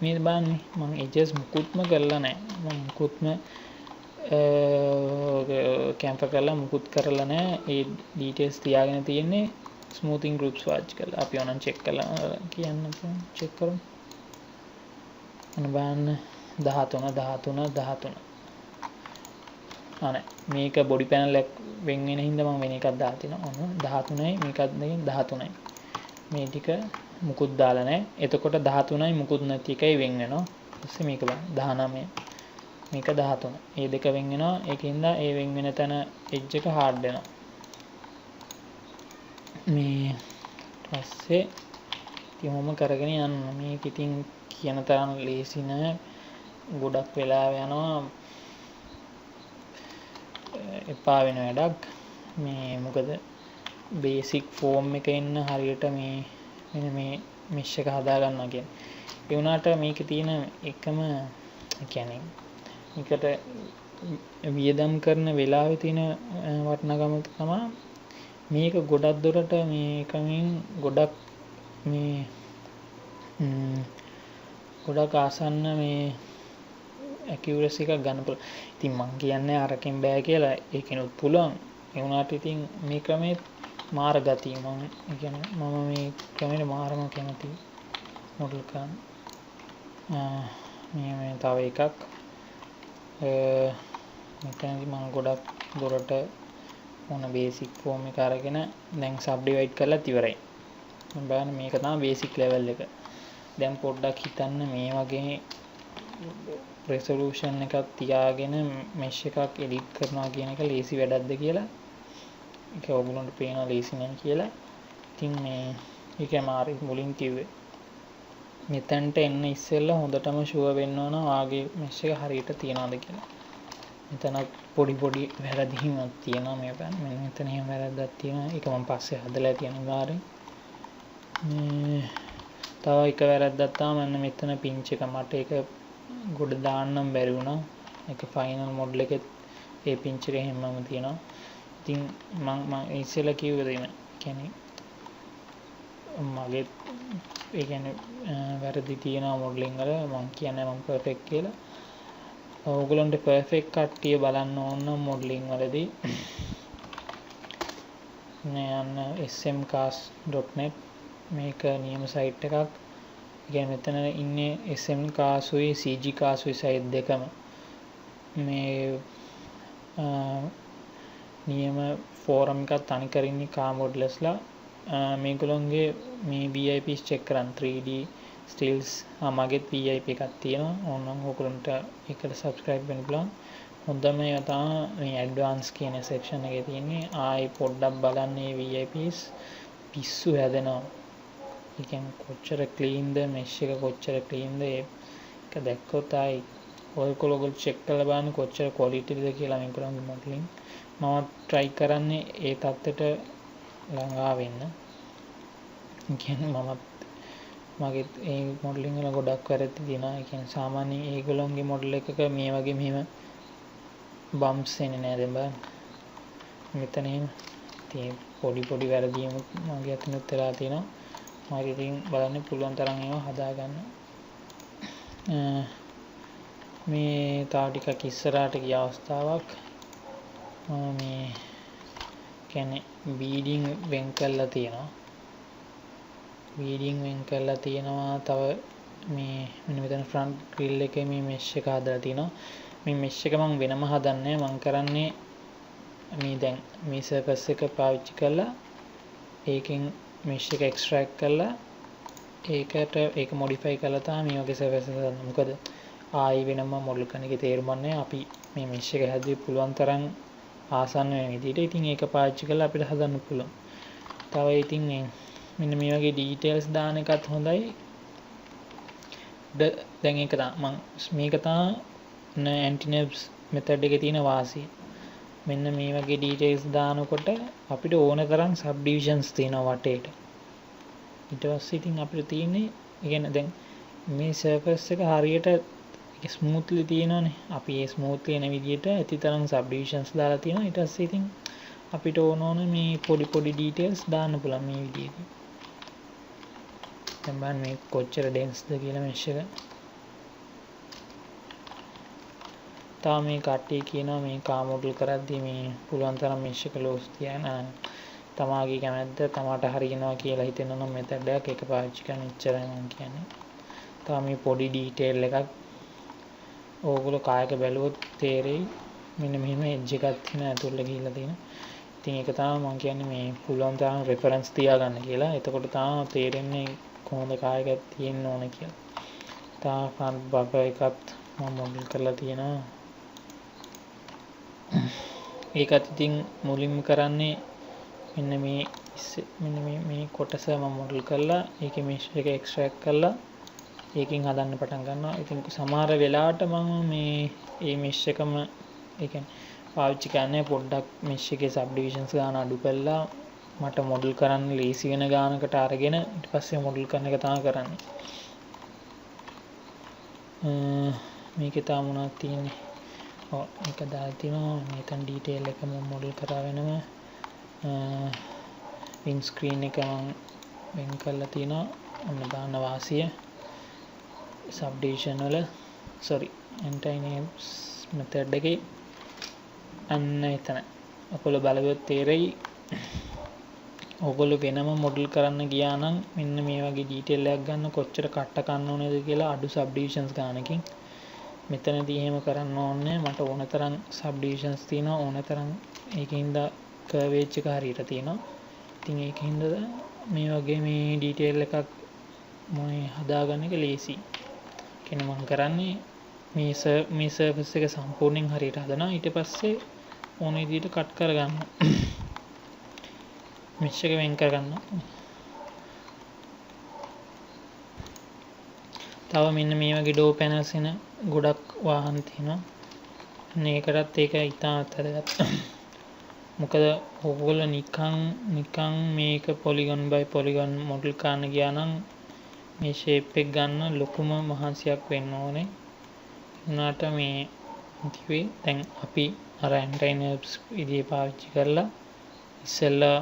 මේ බලන්නේ මම edges මුකුත්ම කරලා නැහැ. මම මුකුත්ම කැම්පර් කරලා මුකුත් කරලා නැහැ. ඒ ඩීටේල්ස් තියාගෙන තියෙන්නේ ස්මූතින් ගෲප්ස් පාවිච්චි කරලා. අපි ඕනම් චෙක් කරලා කියන්න චෙක් කරමු. අන්න බලන්න 13 අනේ මේක බොඩි පැනල් එක වෙන වෙන හින්දා මම වෙන එකක් දාලා තිනවා. ඔන්න 13යි මේකත් දෙකෙන් 13යි. මේ ටික මුකුත් දාලා නැහැ. එතකොට 13යි මුකුත් නැති එකයි වෙන් වෙනවා. ඊපස්සේ මේක බලන්න 19 මේක 13. මේ දෙක වෙන් වෙනවා. ඒකින්ද ඒ වෙන් වෙන තැන එජ් එක හાર્ඩ් වෙනවා. මේ ඊපස්සේ තියොම කරගෙන යන්න. මේක ඉතින් කියන තරම් ලේසි නෑ. ගොඩක් වෙලා යනවා. එපා වෙන වැඩක්. මේ මොකද බේසික් ෆෝම් එක ඉන්න හරියට මේ මෙෂ් එක හදා ගන්නවා කියන්නේ. ඒ වුණාට මේකේ තියෙන එකම කියන්නේ මේකට වියදම් කරන වෙලාවේ තියෙන වටිනාකම තමයි මේක ගොඩක් දුරට මේකමින් ගොඩක් මේ ගොඩක් ආසන්න මේ ඇකියුරසි එකක් ගන්න පුළුවන්. ඉතින් මං කියන්නේ අරකින් බෑ කියලා. ඒකිනුත් පුළුවන්. ඒ වුණාට ඉතින් මේ ක්‍රමේ මාර ගතිය මම කියන්නේ මම මේ ක්‍රමෙට මාරම කැමතියි මොඩල් කරන්න. මේ තව එකක් මෙතනදී මම ගොඩක් දුරට මොන බේසික් ෆෝම් එක අරගෙන දැන් සබ්ඩිවයිඩ් කරලා ඉවරයි. මම බලන්න මේක තමයි බේසික් ලෙවල් එක. දැන් පොඩ්ඩක් හිතන්න මේ වගේ රෙසොලූෂන් එකක් තියාගෙන මෙෂ් එකක් එඩිට් කරනවා කියන එක ලේසි වැඩක්ද කියලා. ඒක ඔයගොල්ලන්ට පේනවා ලේසි නෑ කියලා. ඉතින් මේ ඒකේ මාරි මුලින් කිව්වේ මෙතනට එන්න ඉස්සෙල්ලා හොඳටම ෂුවර් වෙන්න ඕන වාගේ මෙෂ් එක හරියට තියනවාද කියලා. මෙතන පොඩි වැරදිමක් තියෙනවා මේ පැන්. මෙන්න මෙතන එහෙම වැරද්දක් තියෙනවා. ඒක මම පස්සේ හදලා තියෙන උදාහරණය. තව එක වැරද්දක් තමයි මම මෙතන පින්ච් එක මට ඒක ගොඩ දාන්නම් බැරි වුණා. ඒක ෆයිනල් මොඩල් එකේ ඒ පින්ච් එක හැමම තියෙනවා. ඉතින් මම ඉස්සෙල්ලා කිව්ව දේ කියන්නේ මගේ ඒ කියන්නේ වැරදි තියෙනවා මොඩලින් වල. මම කියන්නේ මම පර්ෆෙක්ට් කියලා. ඔයගොල්ලන්ට පර්ෆෙක්ට් කට්ටිය බලන්න ඕන නම් මොඩලින් වලදී මේ යන්න smcast.net මේක නියම සයිට් එකක්. කියන්නේ මෙතන ඉන්නේ SM කාසුයි CG කාසුයි සයිට් දෙකම. මේ නියම ෆෝරම් එකක් තනිකර ඉන්නේ කා මොඩලර්ස්ලා. මේගොල්ලන්ගේ මේ VIPs check කරන් 3D stills මගේත් VIP එකක් තියෙනවා. ඕනනම් ඔයගොල්ලන්ට ඒකට subscribe වෙන්න පුළුවන්. හොඳම එක තමයි මේ advanced කියන section එකේ තියෙන්නේ. ආයි පොඩ්ඩක් බලන්න මේ VIPs පිස්සු හැදෙනවා. ඒ කියන්නේ කොච්චර ක්ලීන්ද මෙෂ් එක කොච්චර ක්ලීන්ද ඒක දැක්කොත් ආයි ඔයගොල්ලෝ check කරලා බලන්න කොච්චර qualityද කියලා මේගොල්ලන්ගේ modeling. මම try කරන්නේ ඒ තත්ත්වයට ළඟා වෙන්න. කියන්නේ මගේ ඒ මොඩලින් වල ගොඩක් වැරදි තියෙනවා. ඒ කියන්නේ සාමාන්‍යයෙන් ඒගොල්ලන්ගේ මොඩල් එකක මේ වගේ මෙහෙම බම්ප්ස් එන්නේ නැහැ. දැන් බලන්න මෙතන එහෙම තියෙන පොඩි වැරදි මගේ අතිනුත් වෙලා තියෙනවා. මම ඉතින් බලන්න පුළුවන් තරම් ඒවා හදාගන්න. මේ තාව ටිකක් ඉස්සරහට ගිය අවස්ථාවක් මේ කියන්නේ බීඩින් වෙන් කරලා තියෙනවා. තව මේ මෙන්න මෙතන ෆ්‍රන්ට් ග්‍රිල් එකේ මේ මෙෂ් එක හදලා තියෙනවා. මේ මෙෂ් එක මම වෙනම හදන්නේ. මම කරන්නේ මේ දැන් මේ සර්ෆස් එක පාවිච්චි කරලා ඒකෙන් මෙෂ් එක එක්ස්ට්‍රැක්ට් කරලා ඒක මොඩිෆයි කරලා තමයි මේ වගේ සර්ෆස් එක ගන්න. මොකද ආයි වෙනම මොඩල් කරන එකේ තේරුමක් නැහැ. අපි මේ මෙෂ් එක හැදුවේ පුළුවන් තරම් ආසන්න වෙන විදිහට. ඉතින් ඒක පාවිච්චි කරලා අපිට හදන්න පුළුවන්. තව ඉතින් මෙන්න මේ වගේ ඩීටේල්ස් දාන එකත් හොඳයි. දැන් මේක තමයි ඇන්ටිනර්ව්ස් මෙතඩ් එකේ තියෙන වාසිය. මෙන්න මේ වගේ ඩීටේල්ස් දානකොට අපිට ඕන තරම් සබ් ඩිවිෂන්ස් තියෙනවා වටේට. ඊට පස්සේ ඉතින් අපිට තියෙන්නේ يعني දැන් මේ සර්ෆස් එක හරියට ස්මූත්ලි තියෙනවනේ. අපි ඒ ස්මූත්ලි එන විදිහට ඇතිතරම් සබ් ඩිවිෂන්ස් දාලා තියෙනවා. ඊට පස්සේ ඉතින් අපිට ඕන මේ පොඩි ඩීටේල්ස් දාන්න පුළුවන් මේ විදිහට. දැන් බලන්න මේ කොච්චර ඩෙන්ස්ද කියලා මෙෂ් එක. තාම මේ කට්ටිය කියනවා මේ කා මොඩල් කරද්දී මේ පුළුවන් තරම් මෙෂ් එක ලෝස් තියන තමාගේ කැමැත්ත තමාට හරියනවා කියලා හිතෙනවා නම් මෙතඩ් එකක් ඒක පාවිච්චි කරන්න ඉච්චරයි මම කියන්නේ. තාම මේ පොඩි ඩීටේල් එකක් ඕගොල්ලෝ කායක බැලුවොත් තේරෙයි. මෙන්න මෙහෙම එජ් එකක් තියෙන ඇතුළට ගිහිල්ලා තියෙන. ඉතින් ඒක තමයි මම කියන්නේ මේ පුළුවන් තරම් රෙෆරන්ස් තියාගන්න කියලා. එතකොට තමයි තේරෙන්නේ කොහොමද කායක තියෙන්න ඕන කියලා. තා ෆ්‍රන්ට් බම්පර් එකත් මම මොඩල් කරලා තියෙනවා. ඒකත් ඉතින් මුලින්ම කරන්නේ මෙන්න මේ කොටස මම මොඩල් කරලා ඒකේ මෙෂ් එක එක්ස්ට්‍රැක්ට් කරලා ඒකෙන් හදන්න පටන් ගන්නවා. ඉතින් සමහර වෙලාවට මම මේ මෙෂ් එකම ඒ කියන්නේ පාවිච්චි කරන්නේ පොඩ්ඩක් මෙෂ් එකේ සබ් ඩිවිෂන්ස් ගන්න අඩු කරලා මට මොඩල් කරන්න ලේසි වෙන ගානකට අරගෙන ඊට පස්සේ මොඩල් කරන එක තමයි කරන්නේ. මේකේ තාම මොනවද තියෙන්නේ? ඔව් මේක දාලා තිනවා. මෙතන ඩීටේල් එක මම මොඩල් කරා වෙනම වින් ස්ක්‍රීන් එක මම වෙන් කරලා තිනවා. ඔන්න දාන්න වාසිය සබ් ඩිවිෂන් වල ඇන්ටිනර්ව්ස් මෙතඩ් එකේ අන්න එතන ඔයගොල්ලෝ බලුවොත් තේරෙයි. ඔයගොල්ලෝ වෙනම මොඩල් කරන්න ගියා නම් මෙන්න මේ වගේ ඩීටේල් එකක් ගන්න කොච්චර කට්ට කන්න ඕනේද කියලා අඩු සබ් ඩිවිෂන්ස් ගන්නකින් මෙතනදී එහෙම කරන්න ඕනේ. මට ඕන තරම් සබ් ඩිවිෂන්ස් තියෙනවා. ඕන තරම් ඒකින්ද කර්වේජ් එක හරියට තියෙනවා. ඉතින් ඒකින්ද මේ වගේ මේ ඩීටේල් එකක් මොනේ හදාගන්න එක ලේසි. කියන්නේ මම කරන්නේ මේ සර්ෆස් එක සම්පූර්ණයෙන් හරියට හදනවා. ඊට පස්සේ ඕන විදිහට කට් කරගන්න. මෙෂ් එක වෙන් කරගන්න. තව මෙන්න මේ වගේ ඩෝ පැනල්ස් එන ගොඩක් වාහන තියෙනවා. මේකටත් ඒක ඉතාම වැදගත්. මොකද ඕගොල්ලෝ නිකන් මේක පොලිගන් බයි පොලිගන් මොඩල් කරන්න ගියා නම් මේ ෂේප් එක ගන්න ලොකුම මහන්සියක් වෙන්න ඕනේ. උනාට මේ කිව්වේ දැන් අපි අර ඇන්ටිනර්ව්ස් විදිහේ පාවිච්චි කරලා ඉස්සෙල්ලා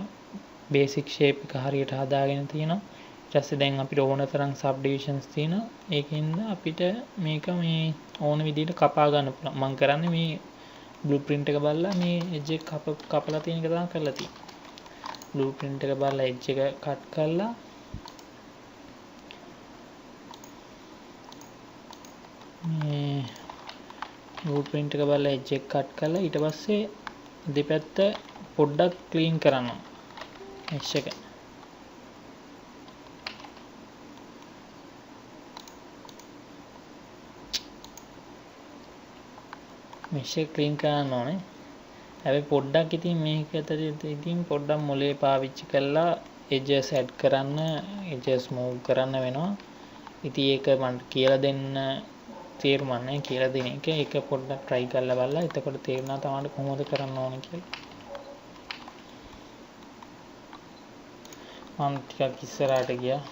බේසික් ෂේප් එක හරියට හදාගෙන තියෙනවා. ඊට පස්සේ දැන් අපිට ඕන තරම් සබ් ඩිවිෂන්ස් තියෙනවා. ඒකින්ද අපිට මේක මේ ඕන විදිහට කපා ගන්න පුළුවන්. මම කරන්නේ මේ බ්ලූ ප්‍රින්ට් එක බලලා මේ එජ් එක කපලා තියෙන එක තමයි කරලා තියෙන්නේ. බ්ලූ ප්‍රින්ට් එක බලලා එජ් එක කට් කරලා මේ බ්ලූ ප්‍රින්ට් එක බලලා එජ් එක කට් කරලා ඊට පස්සේ දෙපැත්ත පොඩ්ඩක් ක්ලීන් කරනවා මෙෂ් එක. මෙෂ් එක ක්ලීන් කරන්න ඕනේ. හැබැයි පොඩ්ඩක් ඉතින් මේක ඇතුළේ ඉතින් පොඩ්ඩක් මොලේ පාවිච්චි කරලා එජස් ඇඩ් කරන්න, එජස් මූව් කරන්න වෙනවා. ඉතින් ඒක මම කියලා දෙන්න තේරුම් නැහැ කියලා දෙන එක. ඒක පොඩ්ඩක් try කරලා බලලා එතකොට තේරෙනවා තමයි කොහොමද කරන්න ඕනේ කියලා. මම ටිකක් ඉස්සරහට ගියා.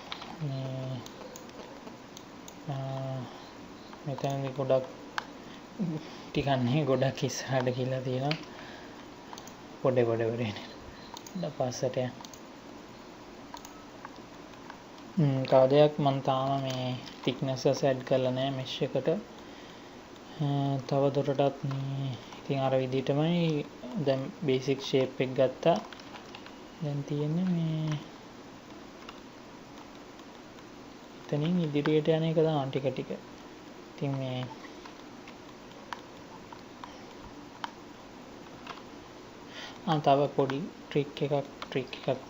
මෙතනදී ගොඩක් ඉස්සරහට ගිහිල්ලා තියෙනවා. පොඩ එන. පස්සට යන්න. තව දෙයක් මම තාම මේ thicknesses add කරලා නැහැ mesh එකට. තව දුරටත් මේ ඉතින් අර විදිහටමයි දැන් basic shape එක ගත්තා. දැන් තියෙන්නේ මේ එතනින් ඉදිරියට යන එක තමයි ටික ටික. ඉතින් මේ තව පොඩි ට්‍රික් එකක්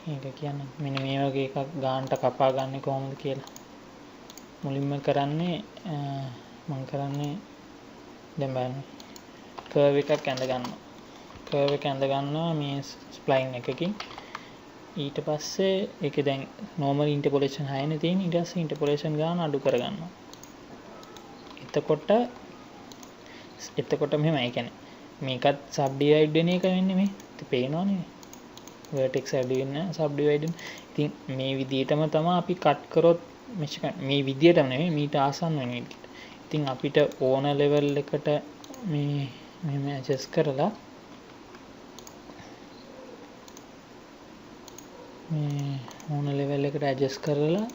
මේක කියන්නේ මෙන්න මේ වගේ එකක් ගානට කපා ගන්න කොහොමද කියලා. මුලින්ම කරන්නේ මම කරන්නේ දැන් බලන්න කර්ව් එකක් ඇඳ ගන්නවා. කර්ව් එක ඇඳ ගන්නවා මේ ස්ප්ලයින් එකකින්. ඊට පස්සේ ඒක දැන් නෝමල් ඉන්ටර්පොලේෂන් 6නේ තියෙන. ඊට පස්සේ ඉන්ටර්පොලේෂන් ගාන අඩු කර ගන්නවා. එතකොට මෙහෙම ඒ කියන්නේ මේකත් සබ් ඩිවයිඩ් වෙන එක වෙන්නේ මේ. ඉතින් පේනවනේ. vertex අඩු වෙන සබ් ඩිවයිඩ් වෙන. ඉතින් මේ විදිහටම තමයි අපි කට් කරොත් මේ විදිහටම නෙමෙයි මීට ආසන්න වෙන විදිහට. ඉතින් අපිට ඕන ලෙවල් එකට මේ මෙහෙම ඇඩ්ජස්ට් කරලා මේ ඕන ලෙවල් එකට ඇඩ්ජස්ට් කරලා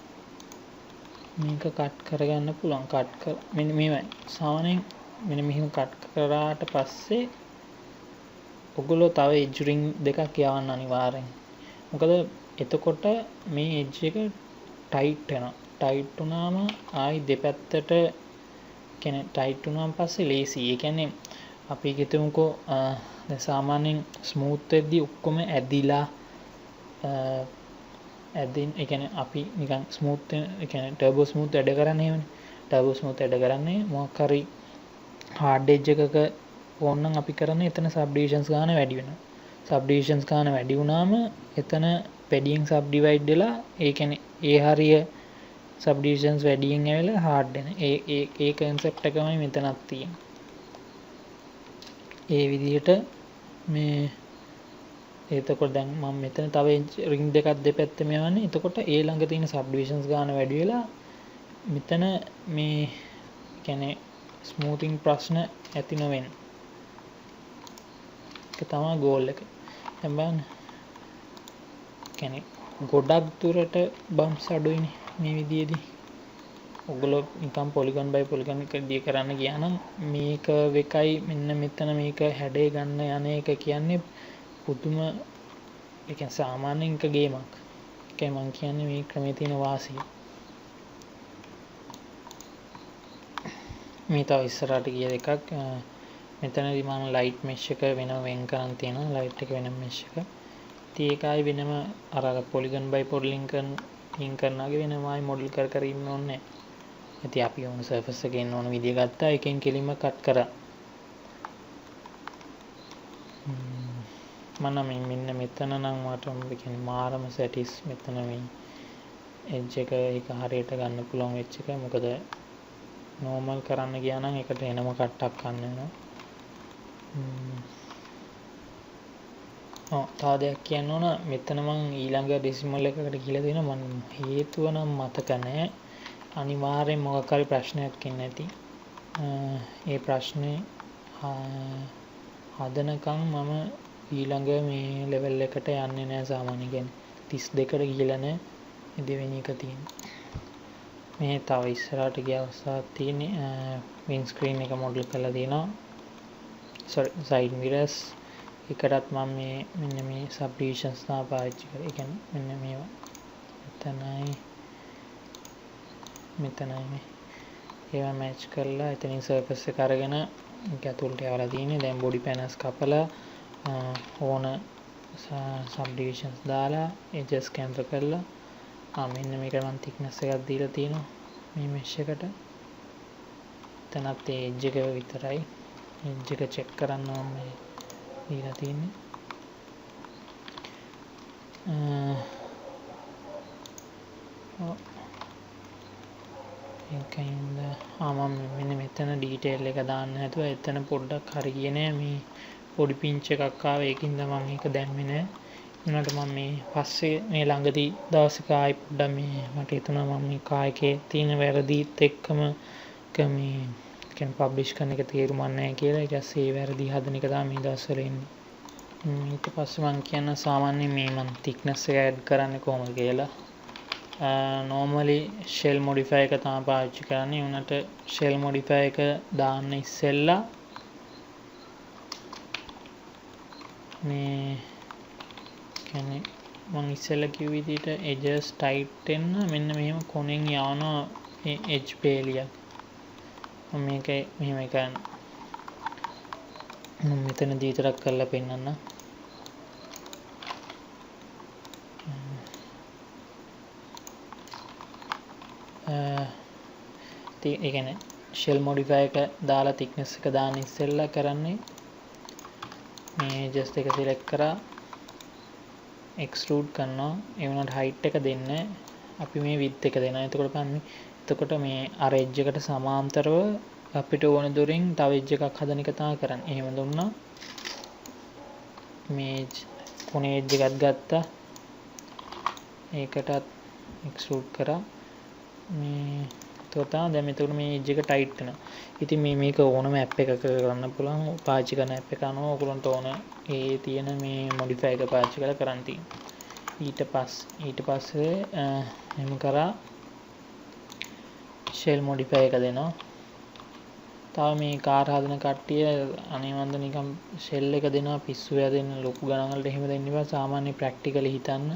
මේක කට් කරගන්න පුළුවන්. කට් කර මෙන්න මේවයි. සාමාන්‍යයෙන් මෙන්න මෙහෙම කට් කරාට පස්සේ ඔගොල්ලෝ තව එජ් රින් දෙකක් යවන්න අනිවාර්යෙන්. මොකද එතකොට මේ එජ් එක ටයිට් වෙනවා. ටයිට් වුණාම ආයි දෙපැත්තට කියන්නේ ටයිට් වුණාන් පස්සේ ලේසි. ඒ කියන්නේ අපි හිතමුකෝ දැන් සාමාන්‍යයෙන් ස්මූත් වෙද්දී ඔක්කොම ඇදිලා ඇදින් ඒ කියන්නේ අපි නිකන් ස්මූත් ඒ කියන්නේ ටර්බෝ ස්මූත් වැඩ කරන්නේ එහෙමනේ. ටර්බෝ ස්මූත් වැඩ කරන්නේ මොකක් හරි හાર્ඩ් එජ් එකක ඕනනම් අපි කරන්නේ එතන සබ් ඩිවිෂන්ස් ගාන වැඩි වෙනවා. සබ් ඩිවිෂන්ස් ගාන වැඩි වුණාම එතන වැඩියෙන් සබ් ඩිවයිඩ් වෙලා ඒ කියන්නේ ඒ හරිය සබ් ඩිවිෂන්ස් වැඩියෙන් ඇවිල්ලා හાર્ඩ් වෙන. ඒ කන්සෙප්ට් එකමයි මෙතනක් තියෙන්නේ. ඒ විදිහට මේ එතකොට දැන් මම මෙතන තව රින් දෙකක් දෙපැත්තෙම යවන්නේ. එතකොට ඒ ළඟ තියෙන සබ් ඩිවිෂන්ස් ගාන වැඩි වෙලා මෙතන මේ කියන්නේ ස්මූතින් ප්‍රශ්න ඇති නොවෙන. ඒක තමයි ගෝල් එක. දැන් බලන්න. කියන්නේ ගොඩක් දුරට බම්ස් අඩුයිනේ මේ විදිහේදී. ඔගොල්ලෝ නිකන් පොලිගන් බයි පොලිගන් එක දී කරන්න ගියා නම් මේක වෙකයි මෙන්න මෙතන මේක හැඩේ ගන්න යන එක කියන්නේ පුදුම ඒ කියන්නේ සාමාන්‍යයෙන් එක ගේමක්. ඒකයි මම කියන්නේ මේ ක්‍රමේ තියෙන වාසිය. මේ තව ඉස්සරහට ගිය එකක් මෙතනදී මම ලයිට් මෙෂ් එක වෙනම වෙන් කරන් තියෙනවා. ලයිට් එක වෙනම මෙෂ් එක. ඉතින් ඒකයි වෙනම අර පොලිගන් බයි පොලිගන් ලින්ක් කරනාගේ වෙනමයි මොඩල් කර ඉන්න ඕනේ. ඉතින් අපි ඕන සර්ෆස් එකේ ඉන්න ඕන විදිය ගත්තා. එකෙන් කෙලින්ම කට් කරා. මම මෙන්න මෙතන නම් මට කියන්නේ මාරම සැටිස් මෙතන මේ එජ් එක ඒක හරියට ගන්න පුළුවන් වෙච්ච එක. මොකද නෝමල් කරන්න ගියා නම් ඒකට එනම කට්ටක් ගන්න වෙනවා. තව දෙයක් කියන්න ඕන. මෙතන මං ඊළඟ ඩෙසිමල් එකකට ගිහලා තියෙනවා. මම හේතුව නම් මතක නැහැ. අනිවාර්යෙන් මොකක් හරි ප්‍රශ්නයක් එන්නේ නැති. ඒ ප්‍රශ්නේ හදනකම් මම ඊළඟ මේ ලෙවල් එකට යන්නේ නැහැ සාමාන්‍යයෙන්. කියන්නේ 32කට ගිහලා නැහැ. දෙවෙනි එක තියෙන්නේ. මේ තව ඉස්සරහට ගිය අවස්ථාවක් තියෙන්නේ. වින් ස්ක්‍රීන් එක මොඩල් කරලා තියෙනවා. සයිඩ් මිරර්ස් එකටත් මම මෙන්න මේ සබ් ඩිවිෂන්ස් තා පාවිච්චි කරා. ඒ කියන්නේ මෙන්න මේවා. මෙතනයි මේ. ඒවා මැච් කරලා එතනින් සර්ෆස් එක අරගෙන ඒක ඇතුළට යවලා තියෙන්නේ. දැන් බොඩි පැනල්ස් කපලා ඕන සබ් ඩිවිෂන්ස් දාලා එජස් කැන්සල් කරලා මෙන්න මේක මම thickness එකක් දීලා තියෙනවා මේ මෙෂ් එකට. එතනත් ඒ එජ් එක විතරයි. එජ් එක චෙක් කරන්න ඕනේ මේ දීලා තියෙන්නේ. ඒකින්ද මම මෙන්න මෙතන ඩීටේල් එක දාන්න හැදුවා. එතන පොඩ්ඩක් හරි ගියේ නෑ. මේ පොඩි පින්ච් එකක් ආවා. ඒකින්ද මම ඒක දැම්මේ නෑ. උනට මම මේ පස්සේ මේ ළඟදී දවසක ආයි පොඩ්ඩක් මේ මට හිතුණා මම මේ කායකේ තියෙන වැරදිත් එක්කම මේ කියන්නේ පබ්ලිෂ් කරන එක තේරුම් නැහැ කියලා. ඊට පස්සේ ඒ වැරදි හදන එක තමයි මේ දවස්වල එන්නේ. ඊට පස්සේ මම කියන සාමාන්‍යයෙන් මේ මම thickness එක add කරන්නේ කොහොමද කියලා. normally shell modifier එක තමයි පාවිච්චි කරන්නේ. උනට shell modifier එක දාන්න ඉස්සෙල්ලා මේ කියන්නේ මම ඉස්සෙල්ලා කිව්ව විදිහට edges tight වෙන්න මෙන්න මෙහෙම කොනෙන් යවනවා edge පේලියක්. මම මේක මෙහෙම කරන්න. මම මෙතනදී විතරක් කරලා පෙන්නන්න. ඒ කියන්නේ shell modifier එක දාලා thickness එක දාන්න ඉස්සෙල්ලා කරන්නේ මේ just එක select කරා extrude කරනවා. ඒ වුණාට height එක දෙන්නේ අපි මේ width එක දෙනවා. එතකොට මේ අර edge එකට සමාන්තරව අපිට ඕන දුරින් තව edge එකක් හදන එක තමයි කරන්නේ. එහෙම දුන්නා මේ කොනේ edge එකක් ගත්තා. ඒකටත් extrude කරා. මේ දැන් මෙතකොට මේ edge එක tight වෙනවා. ඉතින් මේක ඕනම app එකක කරන්න පුළුවන්. පාවිච්චි කරන app එක අනුව ඔයගොල්ලන්ට ඕන ඒ තියෙන මේ modify එක පාවිච්චි කරලා කරන් තියෙනවා. ඊට පස්සේ එහෙම කරා shell modify එක දෙනවා. තව මේ කාර් හදන කට්ටිය අනේ මන්ද නිකන් shell එක දෙනවා පිස්සු වැදෙන්න ලොකු ගණන් වලට එහෙම දෙන්න එපා. සාමාන්‍ය practically හිතන්න.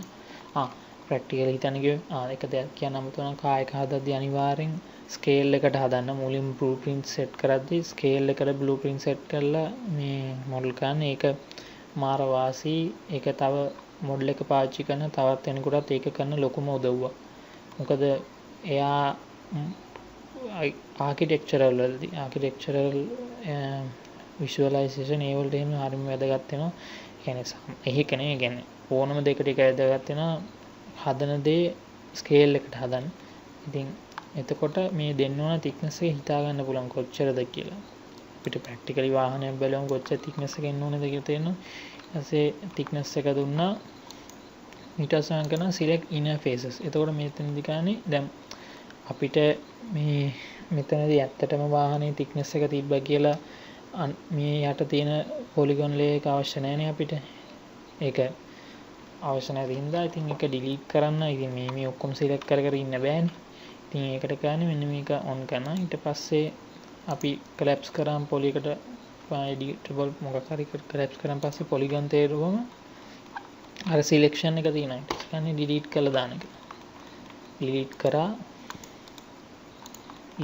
ප්‍රැක්ටිකල් හිතන්න එක දෙයක් කියන්න අමතන කායක හදද්දී අනිවාර්යෙන් ස්කේල් එකට හදන්න. මුලින් බ්ලූප්‍රින්ට් සෙට් කරද්දී ස්කේල් එකට බ්ලූප්‍රින්ට් සෙට් කරලා මේ මොඩල් කරන්න. ඒක මාර වාසි. ඒක තව මොඩල් එක පාවිච්චි කරන තවත් කෙනෙකුටත් ඒක කරන ලොකුම උදව්වක්. මොකද එයා ආකිටෙක්චරල් විෂුවලයිසේෂන් ඒ වලට එහෙම හරිම වැදගත් වෙනවා. කියන්නේ ඕනම දෙයකට ඒක වැදගත් වෙනවා. හදන දේ ස්කේල් එකට හදන්න. ඉතින් එතකොට මේ දෙන්න ඕන thickness එක හිතා ගන්න පුළුවන් කොච්චරද කියලා. අපිට ප්‍රැක්ටිකලි වාහනයක් බලමු කොච්චර thickness එකක් එන්න ඕනද කියලා තේරෙනවා. ඊට පස්සේ thickness එක දුන්නා. ඊට පස්සේ මම කරනවා select inner faces. එතකොට මෙතනදී ගන්නේ දැන් අපිට මේ මෙතනදී ඇත්තටම වාහනේ thickness එක තිබ්බා කියලා මේ යට තියෙන polygon layer එක අවශ්‍ය නැහැ නේ අපිට. ඒක අවශ්‍ය නැති හින්දා ඉතින් ඒක delete කරන්න. ඉතින් මේ ඔක්කොම select කර කර ඉන්න බෑනේ. ඉතින් ඒකට කරන්නේ මෙන්න මේක on කරනවා. ඊට පස්සේ අපි collapse කරාම poly එකට editable මොකක් හරි collapse කරාන් පස්සේ polygon තේරුවම අර selection එක තියෙනවා. ඊට පස්සේ delete කරලා දාන එක. delete කරා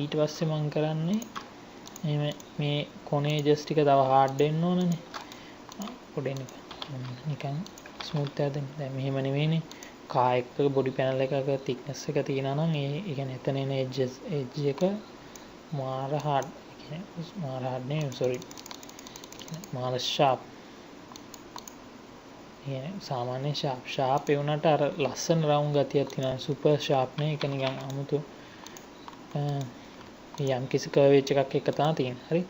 ඊට පස්සේ මම කරන්නේ මේ කොනේ just ටික තව hard වෙන්න ඕනනේ. පොඩ්ඩක් නිකන් ස්මූත් එකක් දෙන්න. දැන් මෙහෙම නෙවෙයිනේ. කා එක බොඩි පැනල් එකක thickness එක තියෙනවා නම් ඒ කියන්නේ එතන එන edge එක මාර hard. මාර sharp. සාමාන්‍ය sharp ඒ වුණාට අර ලස්සන round ගතියක් තියෙනවා. super sharp නේ. ඒක නිකන් 아무තු යම් කිසි curvature එකක් එක තමයි තියෙන්නේ. හරි.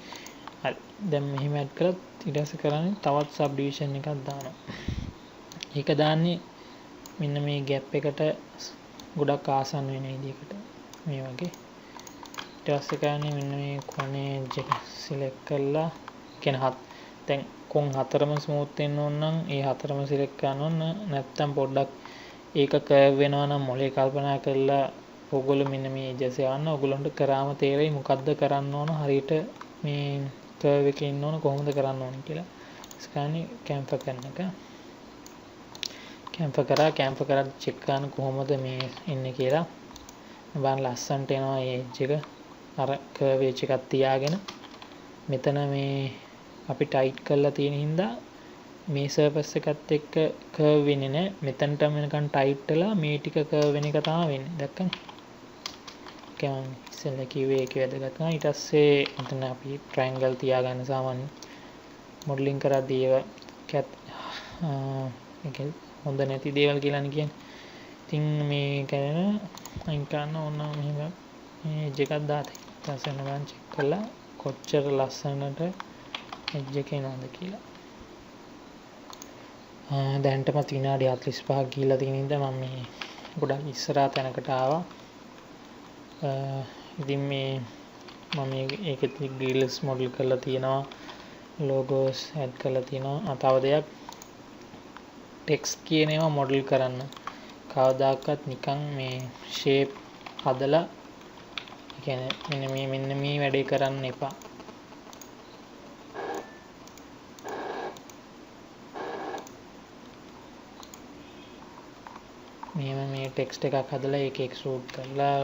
දැන් මෙහෙම add කරත් ඊට පස්සේ කරන්නේ තවත් subdivision එකක් දානවා. ඒක දාන්නේ මෙන්න මේ gap එකට ගොඩක් ආසන්න වෙන විදිහකට මේ වගේ. ඊට පස්සේ කරන්නේ මෙන්න මේ කොනේ edge එක select කරලා කියන්නේ දැන් කොන් හතරම ස්මූත් වෙන්න ඕන නම් ඒ හතරම select කරන්න ඕන. නැත්තම් පොඩ්ඩක් ඒක curve වෙනවා නම් මොලේ කල්පනා කරලා ඔයගොල්ලෝ මෙන්න මේ edges යවන්න. ඔයගොල්ලන්ට කරාම තේරෙයි මොකද්ද කරන්න ඕන. හරියට මේ curve එකේ ඉන්න ඕන කොහොමද කරන්න ඕන කියලා. ස්කෑනේ කැම්ෆර් කරන එක. කැම්ෆර් කරලා චෙක් කරන්න කොහොමද මේ එන්නේ කියලා. බලන්න ලස්සනට එනවා මේ edge එක. අර curve edge එකක් තියාගෙන මෙතන මේ අපි ටයිට් කරලා තියෙන හින්දා මේ surface එකත් එක්ක curve වෙන්නේ නැහැ. මෙතනට වෙනකන් ටයිට් වෙලා මේ ටික curve වෙන එක තමයි වෙන්නේ. දැක්කනේ? කැමන් ඉස්සෙල්ලා කිව්වේ ඒක වැදගත් නෑ. ඊට පස්සේ මෙතන අපි triangle තියාගන්න සාමාන්‍ය මොඩලින් කරද්දී ඒක හොඳ නැති දේවල් කියලානේ කියන්නේ. ඉතින් මේ කරන අයින් කරන්න ඕන මෙහෙම මේ edge එකක් දාතේ. ඊට පස්සේ මම චෙක් කළා කොච්චර ලස්සනට edge එක එනවද කියලා. දැන්ටමත් විනාඩි 45ක් ගිහිල්ලා තියෙන ඉඳන් මම මේ ගොඩක් ඉස්සරහා තැනකට ආවා. ඉතින් මේ මම ඒකෙත් ග්‍රිල්ස් මොඩල් කරලා තියෙනවා. logos add කරලා තියෙනවා. තව දෙයක් text කියන ඒවා මොඩල් කරන්න කවදාකවත් නිකන් මේ shape හදලා කියන්නේ මෙන්න මේ වැඩේ කරන්න එපා. මේ ටෙක්ස්ට් එකක් හදලා ඒක එක්ස්ට්‍රූඩ් කරලා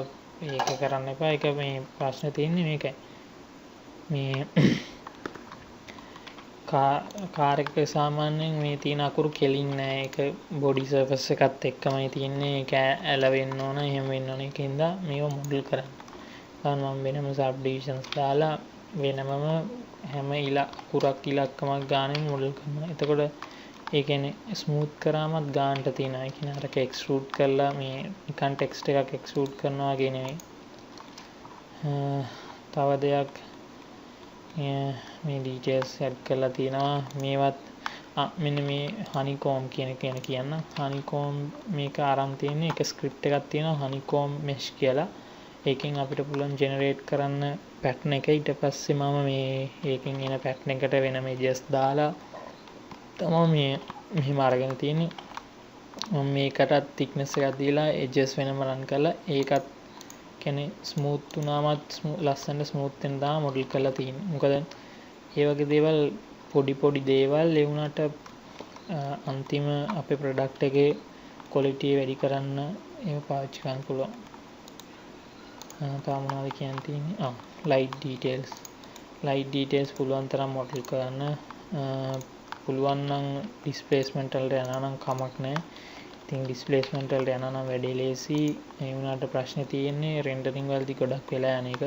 ඒක කරන්න එපා. ඒක මේ ප්‍රශ්නේ තියෙන්නේ මේකයි. මේ කාර් එක සාමාන්‍යයෙන් මේ තියෙන අකුරු කෙලින්නේ නැහැ. ඒක බොඩි සර්ෆස් එකත් එක්කමයි තියෙන්නේ. ඒක ඇලවෙන්න ඕන, එහෙම වෙන්න ඕන. ඒකින්ද මේව මොඩල් කරන්න. දැන් මම වෙනම සබ් ඩිවිෂන්ස් දාලා වෙනමම හැම අකුරක් ඉලක්කමක් ගානෙන් මොඩල් කරනවා. එතකොට ඒ කියන්නේ ස්මූත් කරාමත් ගානට තියෙනවා. ඒ කියන්නේ අරක එක්ස්ට්‍රූඩ් කරලා මේ නිකන් ටෙක්ස්ට් එකක් එක්ස්ට්‍රූඩ් කරනවා වගේ නෙවෙයි. තව දෙයක් මේ ඩීටේල්ස් ඇඩ් කරලා තියෙනවා. මේවත් මෙන්න මේ හනිකෝම් කියන එක ගැන කියන්න. හනිකෝම් මේක අරන් තියෙන්නේ එක ස්ක්‍රිප්ට් එකක් තියෙනවා හනිකෝම් මෙෂ් කියලා. ඒකෙන් අපිට පුළුවන් ජෙනරේට් කරන්න පැටර්න් එක. ඊට පස්සේ මම මේ ඒකෙන් එන පැටර්න් එකට වෙනම එජස් දාලා තමයි මේ මෙහෙම අරගෙන තියෙන්නේ. මම මේකටත් thickness එකක් දීලා එජස් වෙනම රන් කරලා ඒකත් කියන්නේ ස්මූත් වුණාමත් ලස්සනට ස්මූත් වෙන දාම මොඩල් කරලා තියෙන්නේ. මොකද ඒ වගේ දේවල් පොඩි දේවල් ඒ වුණාට අන්තිම අපේ ප්‍රොඩක්ට් එකේ ක්වොලිටි වැඩි කරන්න ඒව පාවිච්චි කරන්න පුළුවන්. තව මොනවද කියන්න තියෙන්නේ? ලයිට් ඩීටේල්ස් පුළුවන් තරම් මොඩල් කරන්න. පුළුවන් නම් ඩිස්ප්ලේස්මන්ට් වලට යනවා නම් කමක් නැහැ. ඉතින් ඩිස්ප්ලේස්මන්ට් වලට යනවා නම් වැඩේ ලේසි. ඒ වුණාට ප්‍රශ්නේ තියෙන්නේ රෙන්ඩරින් වලදී ගොඩක් වෙලා යන එක.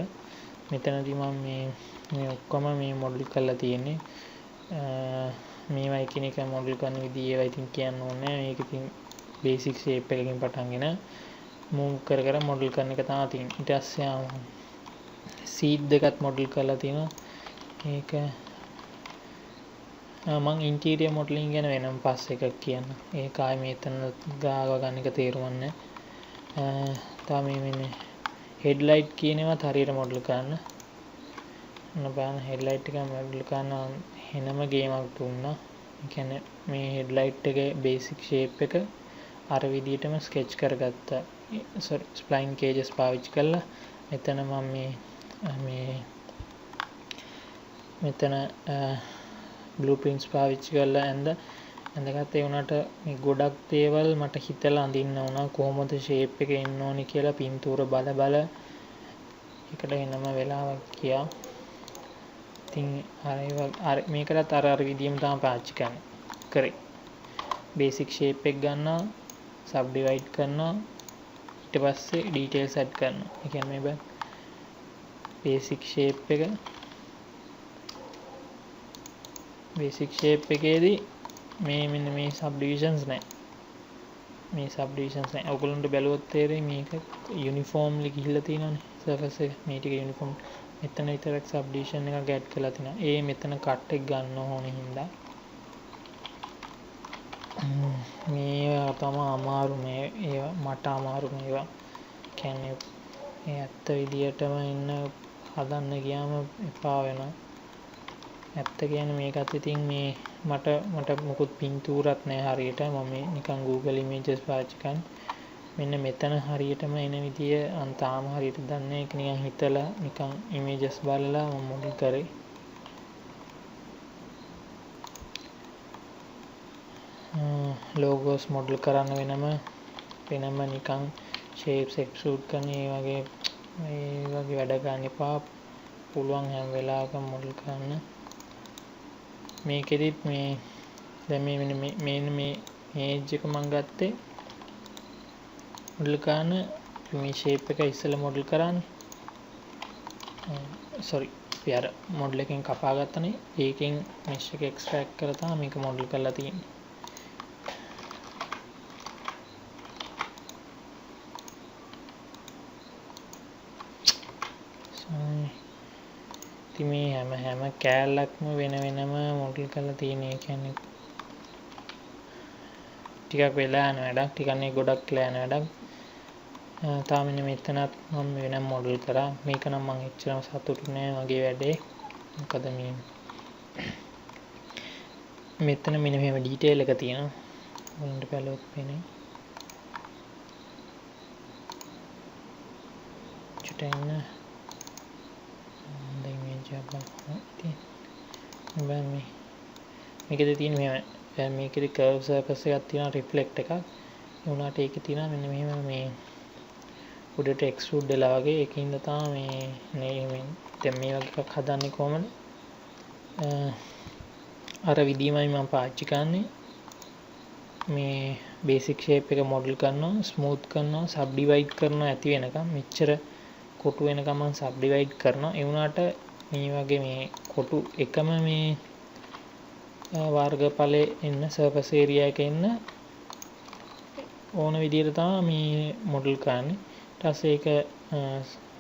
මෙතනදී මම මේ ඔක්කොම මේ මොඩල් කරලා තියෙන්නේ. මේවා එකිනෙක මොඩල් කරන විදිහ ඒවා ඉතින් කියන්න ඕනේ. මේක ඉතින් බේසික් ෂේප් එකකින් පටන්ගෙන මූව් කර මොඩල් කරන එක තමයි තියෙන්නේ. ඊට පස්සේ සීඩ් දෙකත් මොඩල් කරලා තියෙනවා. ඒක මම ඉන්ටීරියර් මොඩලින් ගැන වෙනම පස්සේ එකක් කියන්න. ඒක ආයේ මෙතන ගාව ගන්න එක තේරුම් ගන්න. තව මේ හෙඩ්ලයිට් කියන ඒවාත් හරියට මොඩල් කරන්න. බලන්න හෙඩ්ලයිට් එක මොඩල් කරන වෙනම ගේමක් දුන්නා. ඒ කියන්නේ මේ හෙඩ්ලයිට් එකේ බේසික් ෂේප් එක අර විදිහටම ස්කෙච් කරගත්තා. ස්ප්ලයින් කේජස් පාවිච්චි කරලා මෙතන මම මෙතන බ්ලූප්‍රින්ට්ස් පාවිච්චි කරලා ඇඳගත්ත. ඒ වුණාට මේ ගොඩක් දේවල් මට හිතලා අඳින්න වුණා කොහොමද ෂේප් එක එන්න ඕනි කියලා පින්තූර බල ඒකට වෙනම වෙලාවක් ගියා. ඉතින් අර මේකටත් අර විදිහම තමයි පාවිච්චි කරේ. බේසික් ෂේප් එක ගන්නවා, සබ් ඩිවයිඩ් කරනවා, ඊට පස්සේ ඩීටේල්ස් ඇඩ් කරනවා. ඒ කියන්නේ මේ බේසික් ෂේප් එකේදී මෙන්න මේ සබ් ඩිවිෂන්ස් නැහැ. ඔයගොල්ලන්ට බැලුවොත් තේරෙයි මේක යුනිෆෝම්ලි ගිහිල්ලා තියෙනවානේ සර්ෆස් එක. මේ ටික යුනිෆෝම්. මෙතන විතරක් සබ් ඩිවිෂන් එකක් ඇඩ් කරලා තිනවා. මෙතන කට් එක ගන්න ඕන හින්දා මේවා තමයි අමාරු. ඒවා මට අමාරු. මේවා කියන්නේ ඇත්ත විදියටම ඉන්න හදන්න ගියාම එපා වෙනවා. ඇත්ත කියන්නේ මේකත් ඉතින් මේ මට මොකුත් පින්තූරත් නැහැ හරියට. මම නිකන් Google images පාවිච්චි කරන්නේ. මෙන්න මෙතන හරියටම එන විදිය තාම හරියට දන්නේ. ඒක නිකන් හිතලා නිකන් images බලලා මම මොඩල් කරේ. ලෝගෝස් මොඩල් කරන්න වෙනම නිකන් ෂේප්ස් එක්ස්ට්‍රූඩ් කරන ඒ වගේ වැඩ ගන්න එපා. පුළුවන් හැම වෙලාවකම මොඩල් කරන්න. මේකෙදිත් දැන් මේ ඒජ් එක මම ගත්තේ මොඩල් කරන්න මේ ෂේප් එක ඉස්සෙල්ලා මොඩල් කරන්නේ. අපි අර මොඩල් එකෙන් කපා ගත්තනේ. ඒකෙන් මෙෂ් එක එක්ස්ට්‍රැක්ට් කරලා තමයි මේක මොඩල් කරලා තියෙන්නේ. මේ හැම කෑල්ලක්ම වෙනම මොඩල් කරලා තියෙන. ඒ කියන්නේ ටිකක් වෙලා යන වැඩක්. ටිකක් නේ ගොඩක් වෙලා යන වැඩක්. තාම මෙතනත් මම වෙනම මොඩල් කරා. මේක නම් මම එච්චරම සතුටු නෑ වගේ වැඩේ. මොකද මෙතන මෙන්න මෙහෙම ඩීටේල් එක තියෙනවා. ඔයන්ට බලවත් පේන්නේ. චුටෙන්න මේකද තියෙන මෙහෙම මේකේ කර්ව් සර්ෆස් එකක් තියෙනවා රිෆ්ලෙක්ට් එකක්. ඒ වුණාට ඒකේ තියෙනවා මෙන්න මෙහෙම මේ උඩට එක්ස්ට්‍රූඩ් වෙලා වගේ. ඒකින්ද තමයි දැන් මේ වගේ එකක් හදන්නේ කොහමද? අර විදිහමයි මම පාවිච්චි කරන්නේ. මේ බේසික් ෂේප් එක මොඩල් කරනවා, ස්මූත් කරනවා, සබ් ඩිවයිඩ් කරනවා ඇති වෙනකම්. මෙච්චර කොටු වෙනකම් මම සබ් ඩිවයිඩ් කරනවා. ඒ වුණාට මේ වගේ මේ කොටු එකම මේ වර්ගඵලයේ එන්න සර්ෆස් ඒරියා එකේ එන්න ඕන විදිහට තමයි මේ මොඩල් කරන්නේ. ඊට පස්සේ ඒක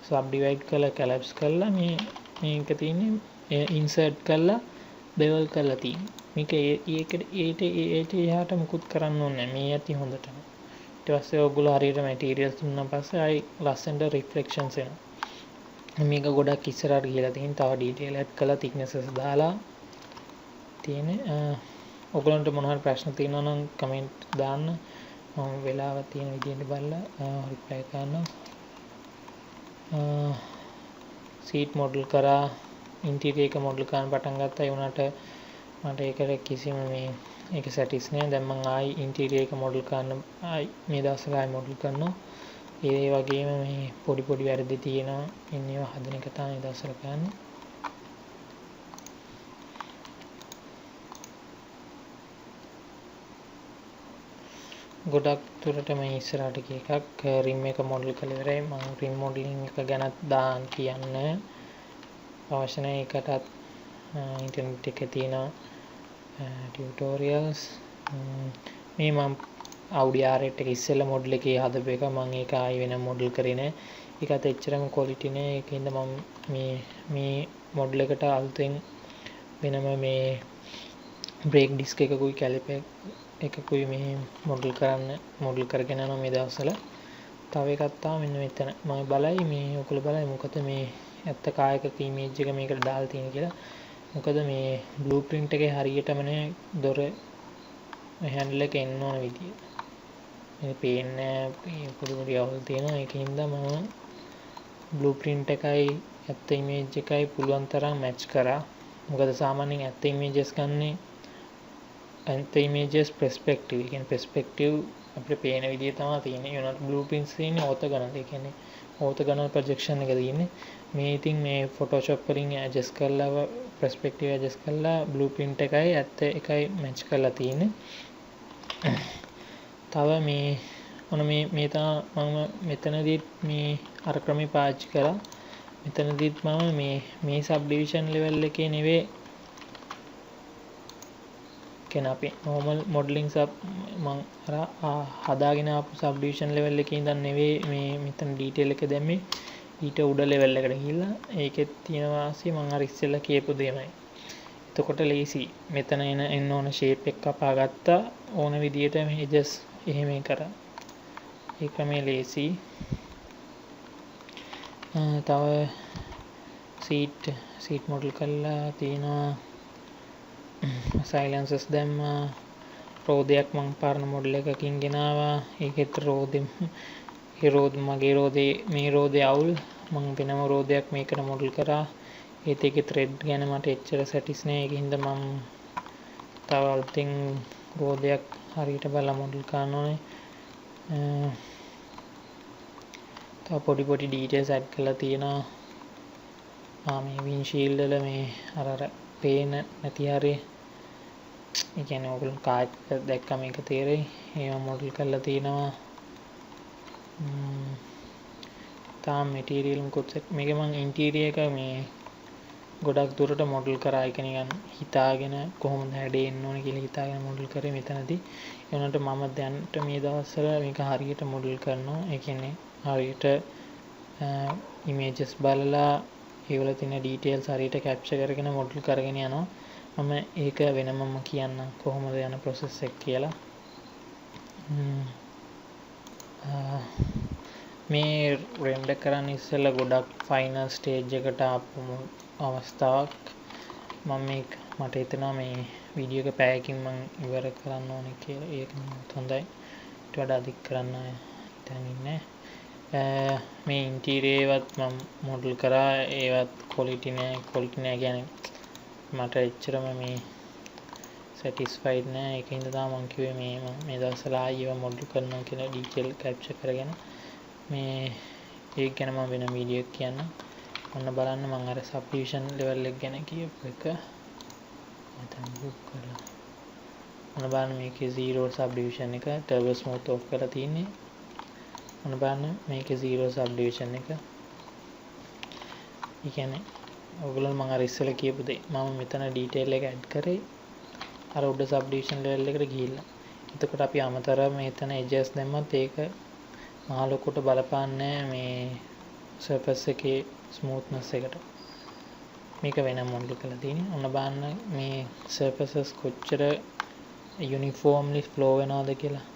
සබ් ඩිවයිඩ් කරලා කැලැප්ස් කරලා මේක තියෙන්නේ ඉන්සර්ට් කරලා බෙවල් කරලා තියෙන්නේ. මේක ඒට එහාට මුකුත් කරන්න ඕනේ නැහැ. මේ ඇති හොඳටම. ඊට පස්සේ ඔයගොල්ලෝ හරියට මැටීරියල්ස් දුන්නා පස්සේ ආයි ලස්සනට රිෆ්ලෙක්ෂන්ස් එනවා. මේක ගොඩක් ඉස්සරහට ගිහලා තියෙන. තව ඩීටේල් ඇඩ් කරලා thicknesses දාලා තියෙන්නේ. ඔයගොල්ලන්ට මොන හරි ප්‍රශ්න තියෙනවා නම් කමෙන්ට් දාන්න. මම වෙලාව තියෙන විදිහට බලලා රිප්ලයි කරනවා. සීට් මොඩල් කරා, ඉන්ටීරියර් එක මොඩල් කරන්න පටන් ගත්තා. ඒ වුණාට මට ඒකට කිසිම ඒක සැටිස් නෑ. දැන් මම ආයි ඉන්ටීරියර් එක මොඩල් කරන්න ආයි මේ දවස්වල ආයි මොඩල් කරනවා. ඒ වගේම මේ පොඩි වැරදි තියෙනවා. ඒවා හදන එක තමයි මේ දවස්වල කරන්නේ. ගොඩක් දුරට මේ ඉස්සරහට ගිය එකක් රිම් එක මොඩල් කරලා ඉවරයි. මම රිම් මොඩලින් එක ගැනත් දාන්න කියන්නේ අවශ්‍ය නැහැ. ඒකටත් ඉන්ටර්නෙට් එකේ තියෙන ටියුටෝරියල්ස්. මේ මම Audi R8 එක ඉස්සෙල්ලා මොඩල් එකේ හදපු එක. මම ඒක ආයි වෙන මොඩල් කරේ නැහැ. ඒකත් එච්චරම ක්වොලිටි නෑ. ඒකින්ද මම මේ මොඩල් එකට අලුතෙන් වෙනම මේ බ්‍රේක් ඩිස්ක් එකකුයි කැලිපර් එකකුයි මේ මොඩල් කරගෙන යනවා මේ දවස්වල. තව එකක් තමයි මෙන්න මෙතන. මම බලයි මේ ඔයගොල්ලෝ බලයි මොකද මේ ඇත්ත කායක ඉමේජ් එක මේකට දාලා තියෙන කියලා. මොකද මේ බ්ලූප්‍රින්ට් එකේ හරියටම නේ දොර හැන්ඩල් එක එන්න ඕන විදිය. මේ පේන්නේ පොඩි අවුල් තියෙනවා. ඒකින්ද මම බ්ලූප්‍රින්ට් එකයි ඇත්ත ඉමේජ් එකයි පුළුවන් තරම් මැච් කරා. මොකද සාමාන්‍යයෙන් ඇත්ත ඉමේජස් ගන්නේ ඇත්ත ඉමේජස් පර්ස්පෙක්ටිව්. ඒ කියන්නේ පර්ස්පෙක්ටිව් අපිට පේන විදිය තමයි තියෙන්නේ. ඒ වුණාට බ්ලූප්‍රින්ට්ස් තියෙන්නේ ඕතගනල්. ඒ කියන්නේ ඕතගනල් ප්‍රොජෙක්ෂන් එක තියෙන්නේ. මේ ඉතින් මේ ෆොටෝෂොප් වලින් ඇඩ්ජස්ට් කරලා පර්ස්පෙක්ටිව් ඇඩ්ජස්ට් කරලා බ්ලූප්‍රින්ට් එකයි ඇත්ත එකයි මැච් කරලා තියෙන්නේ. තව මේ තමයි මම මෙතනදීත් මේ අර ක්‍රමේ පාවිච්චි කරා. මෙතනදීත් මම මේ සබ් ඩිවිෂන් ලෙවල් එකේ නෙවෙයි කියන්නේ අපි normal modeling sub මම හදාගෙන ආපු sub division level එකේ ඉඳන් නෙවෙයි මේ මෙතන detail එක දැම්මේ. ඊට උඩ level එකට ගිහිල්ලා ඒකෙත් තියෙන වාසිය මම අර ඉස්සෙල්ලා කියපු දෙයමයි. එතකොට ලේසි. මෙතන එන්න ඕන shape එක කපා ගත්තා. ඕන විදියට මේ edges එහෙම කරා. ඒ ක්‍රමේ ලේසි. තව seat model කරලා තියෙනවා. සයිලන්සස් දැම්මා. රෝදයක් මං පාරණ මොඩල් එකකින් ගෙනාවා. ඒකෙත් මගේ මේ රෝදේ අවුල්. මං වෙනම රෝදයක් මේකට මොඩල් කරා. ඒත් ඒකේ ත්‍රෙඩ් ගැන මට එච්චර සැටිස් නෑ. ඒකින්ද මං තව අලුතින් රෝදයක් හරියට බලලා මොඩල් කරන්න ඕනේ. තව පොඩි ඩීටේල්ස් ඇඩ් කරලා තියෙනවා. මේ වින්ෂීල්ඩ් වල මේ අර පේන නැති හරිය. ඒ කියන්නේ ඔයගොල්ලෝ කාඩ් එක දැක්කම මේක තේරෙයි. ඒවා මොඩල් කරලා තියෙනවා. තාම මැටීරියල් මොකොත් මේක මම ඉන්ටීරියර් එක මේ ගොඩක් දුරට මොඩල් කරා. ඒක නිකන් හිතාගෙන කොහොමද හැඩේ එන්න ඕනේ කියලා හිතාගෙන මොඩල් කරේ මෙතනදී. ඒ වුණාට මම දැන්ට මේ දවස්වල මේක හරියට මොඩල් කරනවා. ඒ කියන්නේ හරියට ඉමේජස් බලලා ඒවල තියෙන ඩීටේල්ස් හරියට කැප්චර් කරගෙන මොඩල් කරගෙන යනවා. මම ඒක වෙනමම කියන්නම් කොහොමද යන process එක කියලා. මේ රෙන්ඩර් කරන්න ඉස්සෙල්ලා ගොඩක් ෆයිනල් ස්ටේජ් එකට ආපු අවස්ථාවක්. මට හිතෙනවා මේ වීඩියෝ එක පැයකින් මම ඉවර කරන්න ඕනේ කියලා. ඒක හොඳයි. ඊට වඩා අධික කරන්න හිතන්නේ මේ ඉන්ටීරියර් එකත් මම මොඩල් කරා. ඒවත් ක්වොලිටි නෑ කියන්නේ මට එච්චරම මේ සැටිස්ෆයිඩ් නෑ. ඒකින්ද තමයි මම කිව්වේ මේ දවස්වල ආයෙ මොඩල් කරනවා කියලා ඩීටේල් කැප්චර් කරගෙන ඒක ගැන මම වෙන වීඩියෝ එකක් කියන්නම්. ඔන්න බලන්න මම අර සබ්ඩිවිෂන් ලෙවල් එක ගැන කියපු එක. මෙතන බුක් කරලා මොන බලන්න මේකේ 0 subdivision එක turbo smooth off කරලා තියෙන්නේ. මොන බලන්න මේකේ 0 subdivision එක. ඒ කියන්නේ ඔයගොල්ලෝ මම අර ඉස්සෙල්ලා කියපු දේ මම මෙතන detail එක add කරේ අර උඩ subdivision level එකට ගිහිල්ලා. එතකොට අපි අමතරව මෙතන edges දැම්මත් ඒක මහ ලොකුට බලපාන්නේ මේ surface එකේ smoothness එකට. මේක වෙනම මොඩල් කරලා තියෙන්නේ. ඔන්න බලන්න මේ surfaces කොච්චර uniformly flow වෙනවද කියලා.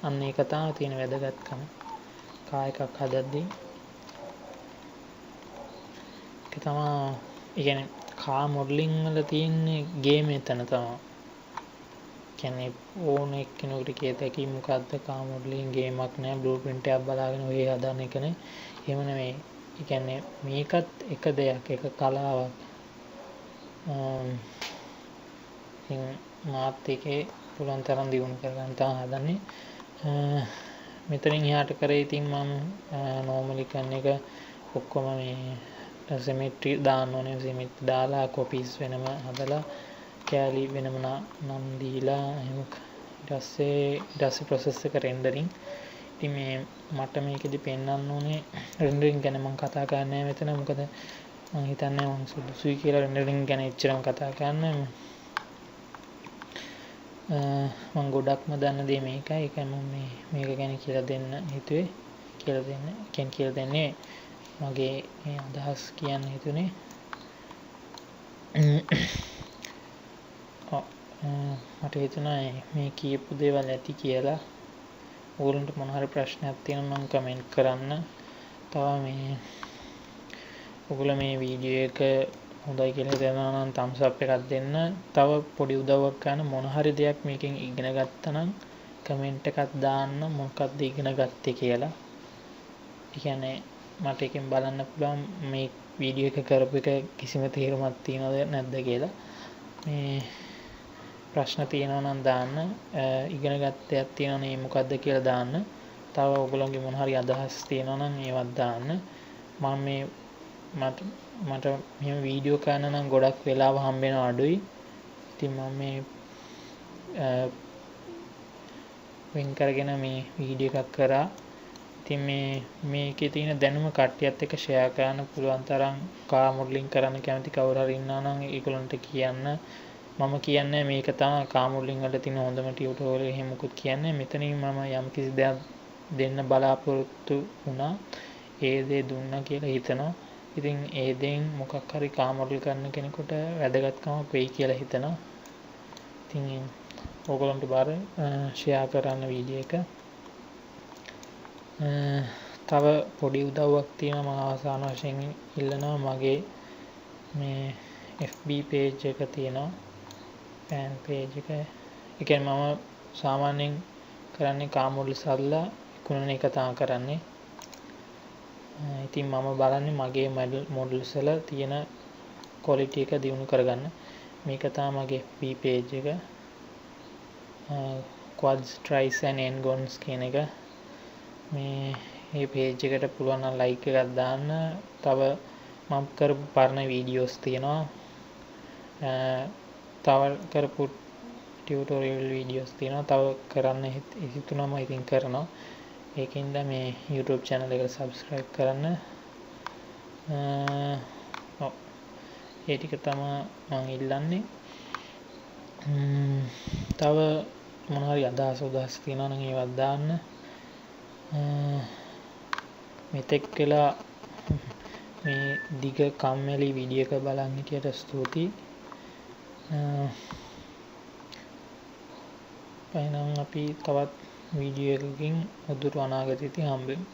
අන්න ඒක තමයි තියෙන වැදගත්කම. කා එකක් හදද්දී ඒක තමයි ඒ කියන්නේ කා මොඩලින් වල තියෙන්නේ ගේම් එතන තමයි. කියන්නේ ඕන එක්කෙනෙකුට කියත හැකි මොකද්ද කා මොඩලින් ගේමක් නෑ බ්ලූප්‍රින්ට් එකක් බලාගෙන ඔය හදන එකනේ. එහෙම නෙමෙයි. ඒ කියන්නේ මේකත් එක දෙයක් එක කලාවක්. ඉතින් මාත් එකේ පුළුවන් තරම් දියුණු කරගන්න තමයි හදන්නේ. මෙතනින් එහාට කරේ ඉතින් මම normally කරන එක ඔක්කොම මේ symmetry දාන්න ඕනේ. symmetry දාලා copies වෙනම හදලා කෑලි වෙනම නම් දීලා එහෙම ඊට පස්සේ process එක rendering. ඉතින් මේ මට මේකෙදි පෙන්වන්න ඕනේ rendering ගැන මම කතා කරන්නේ මෙතන. මොකද මම හිතන්නේ මම සුදුසුයි කියලා rendering ගැන එච්චරම කතා කරන්න. මම ගොඩක්ම දන්න දේ මේකයි. ඒකයි මම මේක ගැන කියලා දෙන්න හිතුවේ. කියලා දෙන්නේ මගේ මේ අදහස් කියන්න හිතුනේ. මට හිතුණා මේ කියපු දේවල් ඇති කියලා. ඕගොල්ලන්ට මොන හරි ප්‍රශ්නයක් තියෙනවා නම් කමෙන්ට් කරන්න. තව මේ ඔයගොල්ලෝ මේ වීඩියෝ එක හොඳයි කියලා හිතනවා නම් thumbs up එකක් දෙන්න. තව පොඩි උදව්වක් කරන්න මොන හරි දෙයක් මේකෙන් ඉගෙන ගත්තා නම් කමෙන්ට් එකක් දාන්න මොකක්ද ඉගෙන ගත්තේ කියලා. ඒ කියන්නේ මට එකෙන් බලන්න පුළුවන් මේ වීඩියෝ එක කරපු එක කිසිම තේරුමක් තියනවද නැද්ද කියලා. මේ ප්‍රශ්න තියෙනවා නම් දාන්න. ඉගෙන ගත්ත දෙයක් තියෙනවා නම් මොකද්ද කියලා දාන්න. තව ඔයගොල්ලෝගේ මොන හරි අදහස් තියෙනවා නම් ඒවත් දාන්න. මම මේ මට මෙහෙම වීඩියෝ කරන්න නම් ගොඩක් වෙලාව හම්බ වෙන අඩුයි. ඉතින් මම මේ වෙන් කරගෙන මේ වීඩියෝ එකක් කරා. ඉතින් මේකේ තියෙන දැනුම කට්ටියත් එක්ක ෂෙයා කරන්න පුළුවන් තරම් කා මොඩලින් කරන්න කැමති කවුරු හරි ඉන්නවා නම් ඒගොල්ලන්ට කියන්න. මම කියන්නේ මේක තමයි කා මොඩලින් වල තියෙන හොඳම ටියුටෝරියල් එහෙම මොකුත් කියන්නේ. මෙතනින් මම යම් කිසි දෙයක් දෙන්න බලාපොරොත්තු වුණා. ඒ දේ දුන්නා කියලා හිතනවා. ඉතින් ඒ දෙයින් මොකක් හරි කා මොඩල් කරන කෙනෙකුට වැදගත්කමක් වෙයි කියලා හිතනවා. ඉතින් ඕගොල්ලන්ට බාර ෂෙයා කරන්න වීඩියෝ එක. තව පොඩි උදව්වක් තියෙනවා මම අවසාන වශයෙන් ඉල්ලනවා. මගේ මේ FB page එක තියෙනවා. fan page එක. ඒ කියන්නේ මම සාමාන්‍යයෙන් කරන්නේ කා මොඩල්ස් හදලා විකුණන එක තමයි කරන්නේ. ඉතින් මම බලන්නේ මගේ මොඩල්ස් වල තියෙන quality එක දියුණු කරගන්න. මේක තමයි මගේ FB page එක. quads tries and n-gons කියන එක. මේ page එකට පුළුවන් නම් like එකක් දාන්න. තව මම කරපු පරණ වීඩියෝස් තියෙනවා. තව කරපු ටියුටෝරියල් වීඩියෝස් තියෙනවා. තව කරන්න හිතුනම ඉතින් කරනවා. ඒකින්ද මේ YouTube channel එක subscribe කරන්න. ඒ ටික තමයි මම ඉල්ලන්නේ. තව මොන හරි අදහස් තියෙනවා නම් ඒවත් දාන්න. මෙතෙක් වෙලා මේ දිග කම්මැලි වීඩියෝ එක බලන් හිටියට ස්තුතියි. එහෙනම් අපි තවත් වීඩියෝ එකකින් උදුරු අනාගතයේදී හම්බෙමු.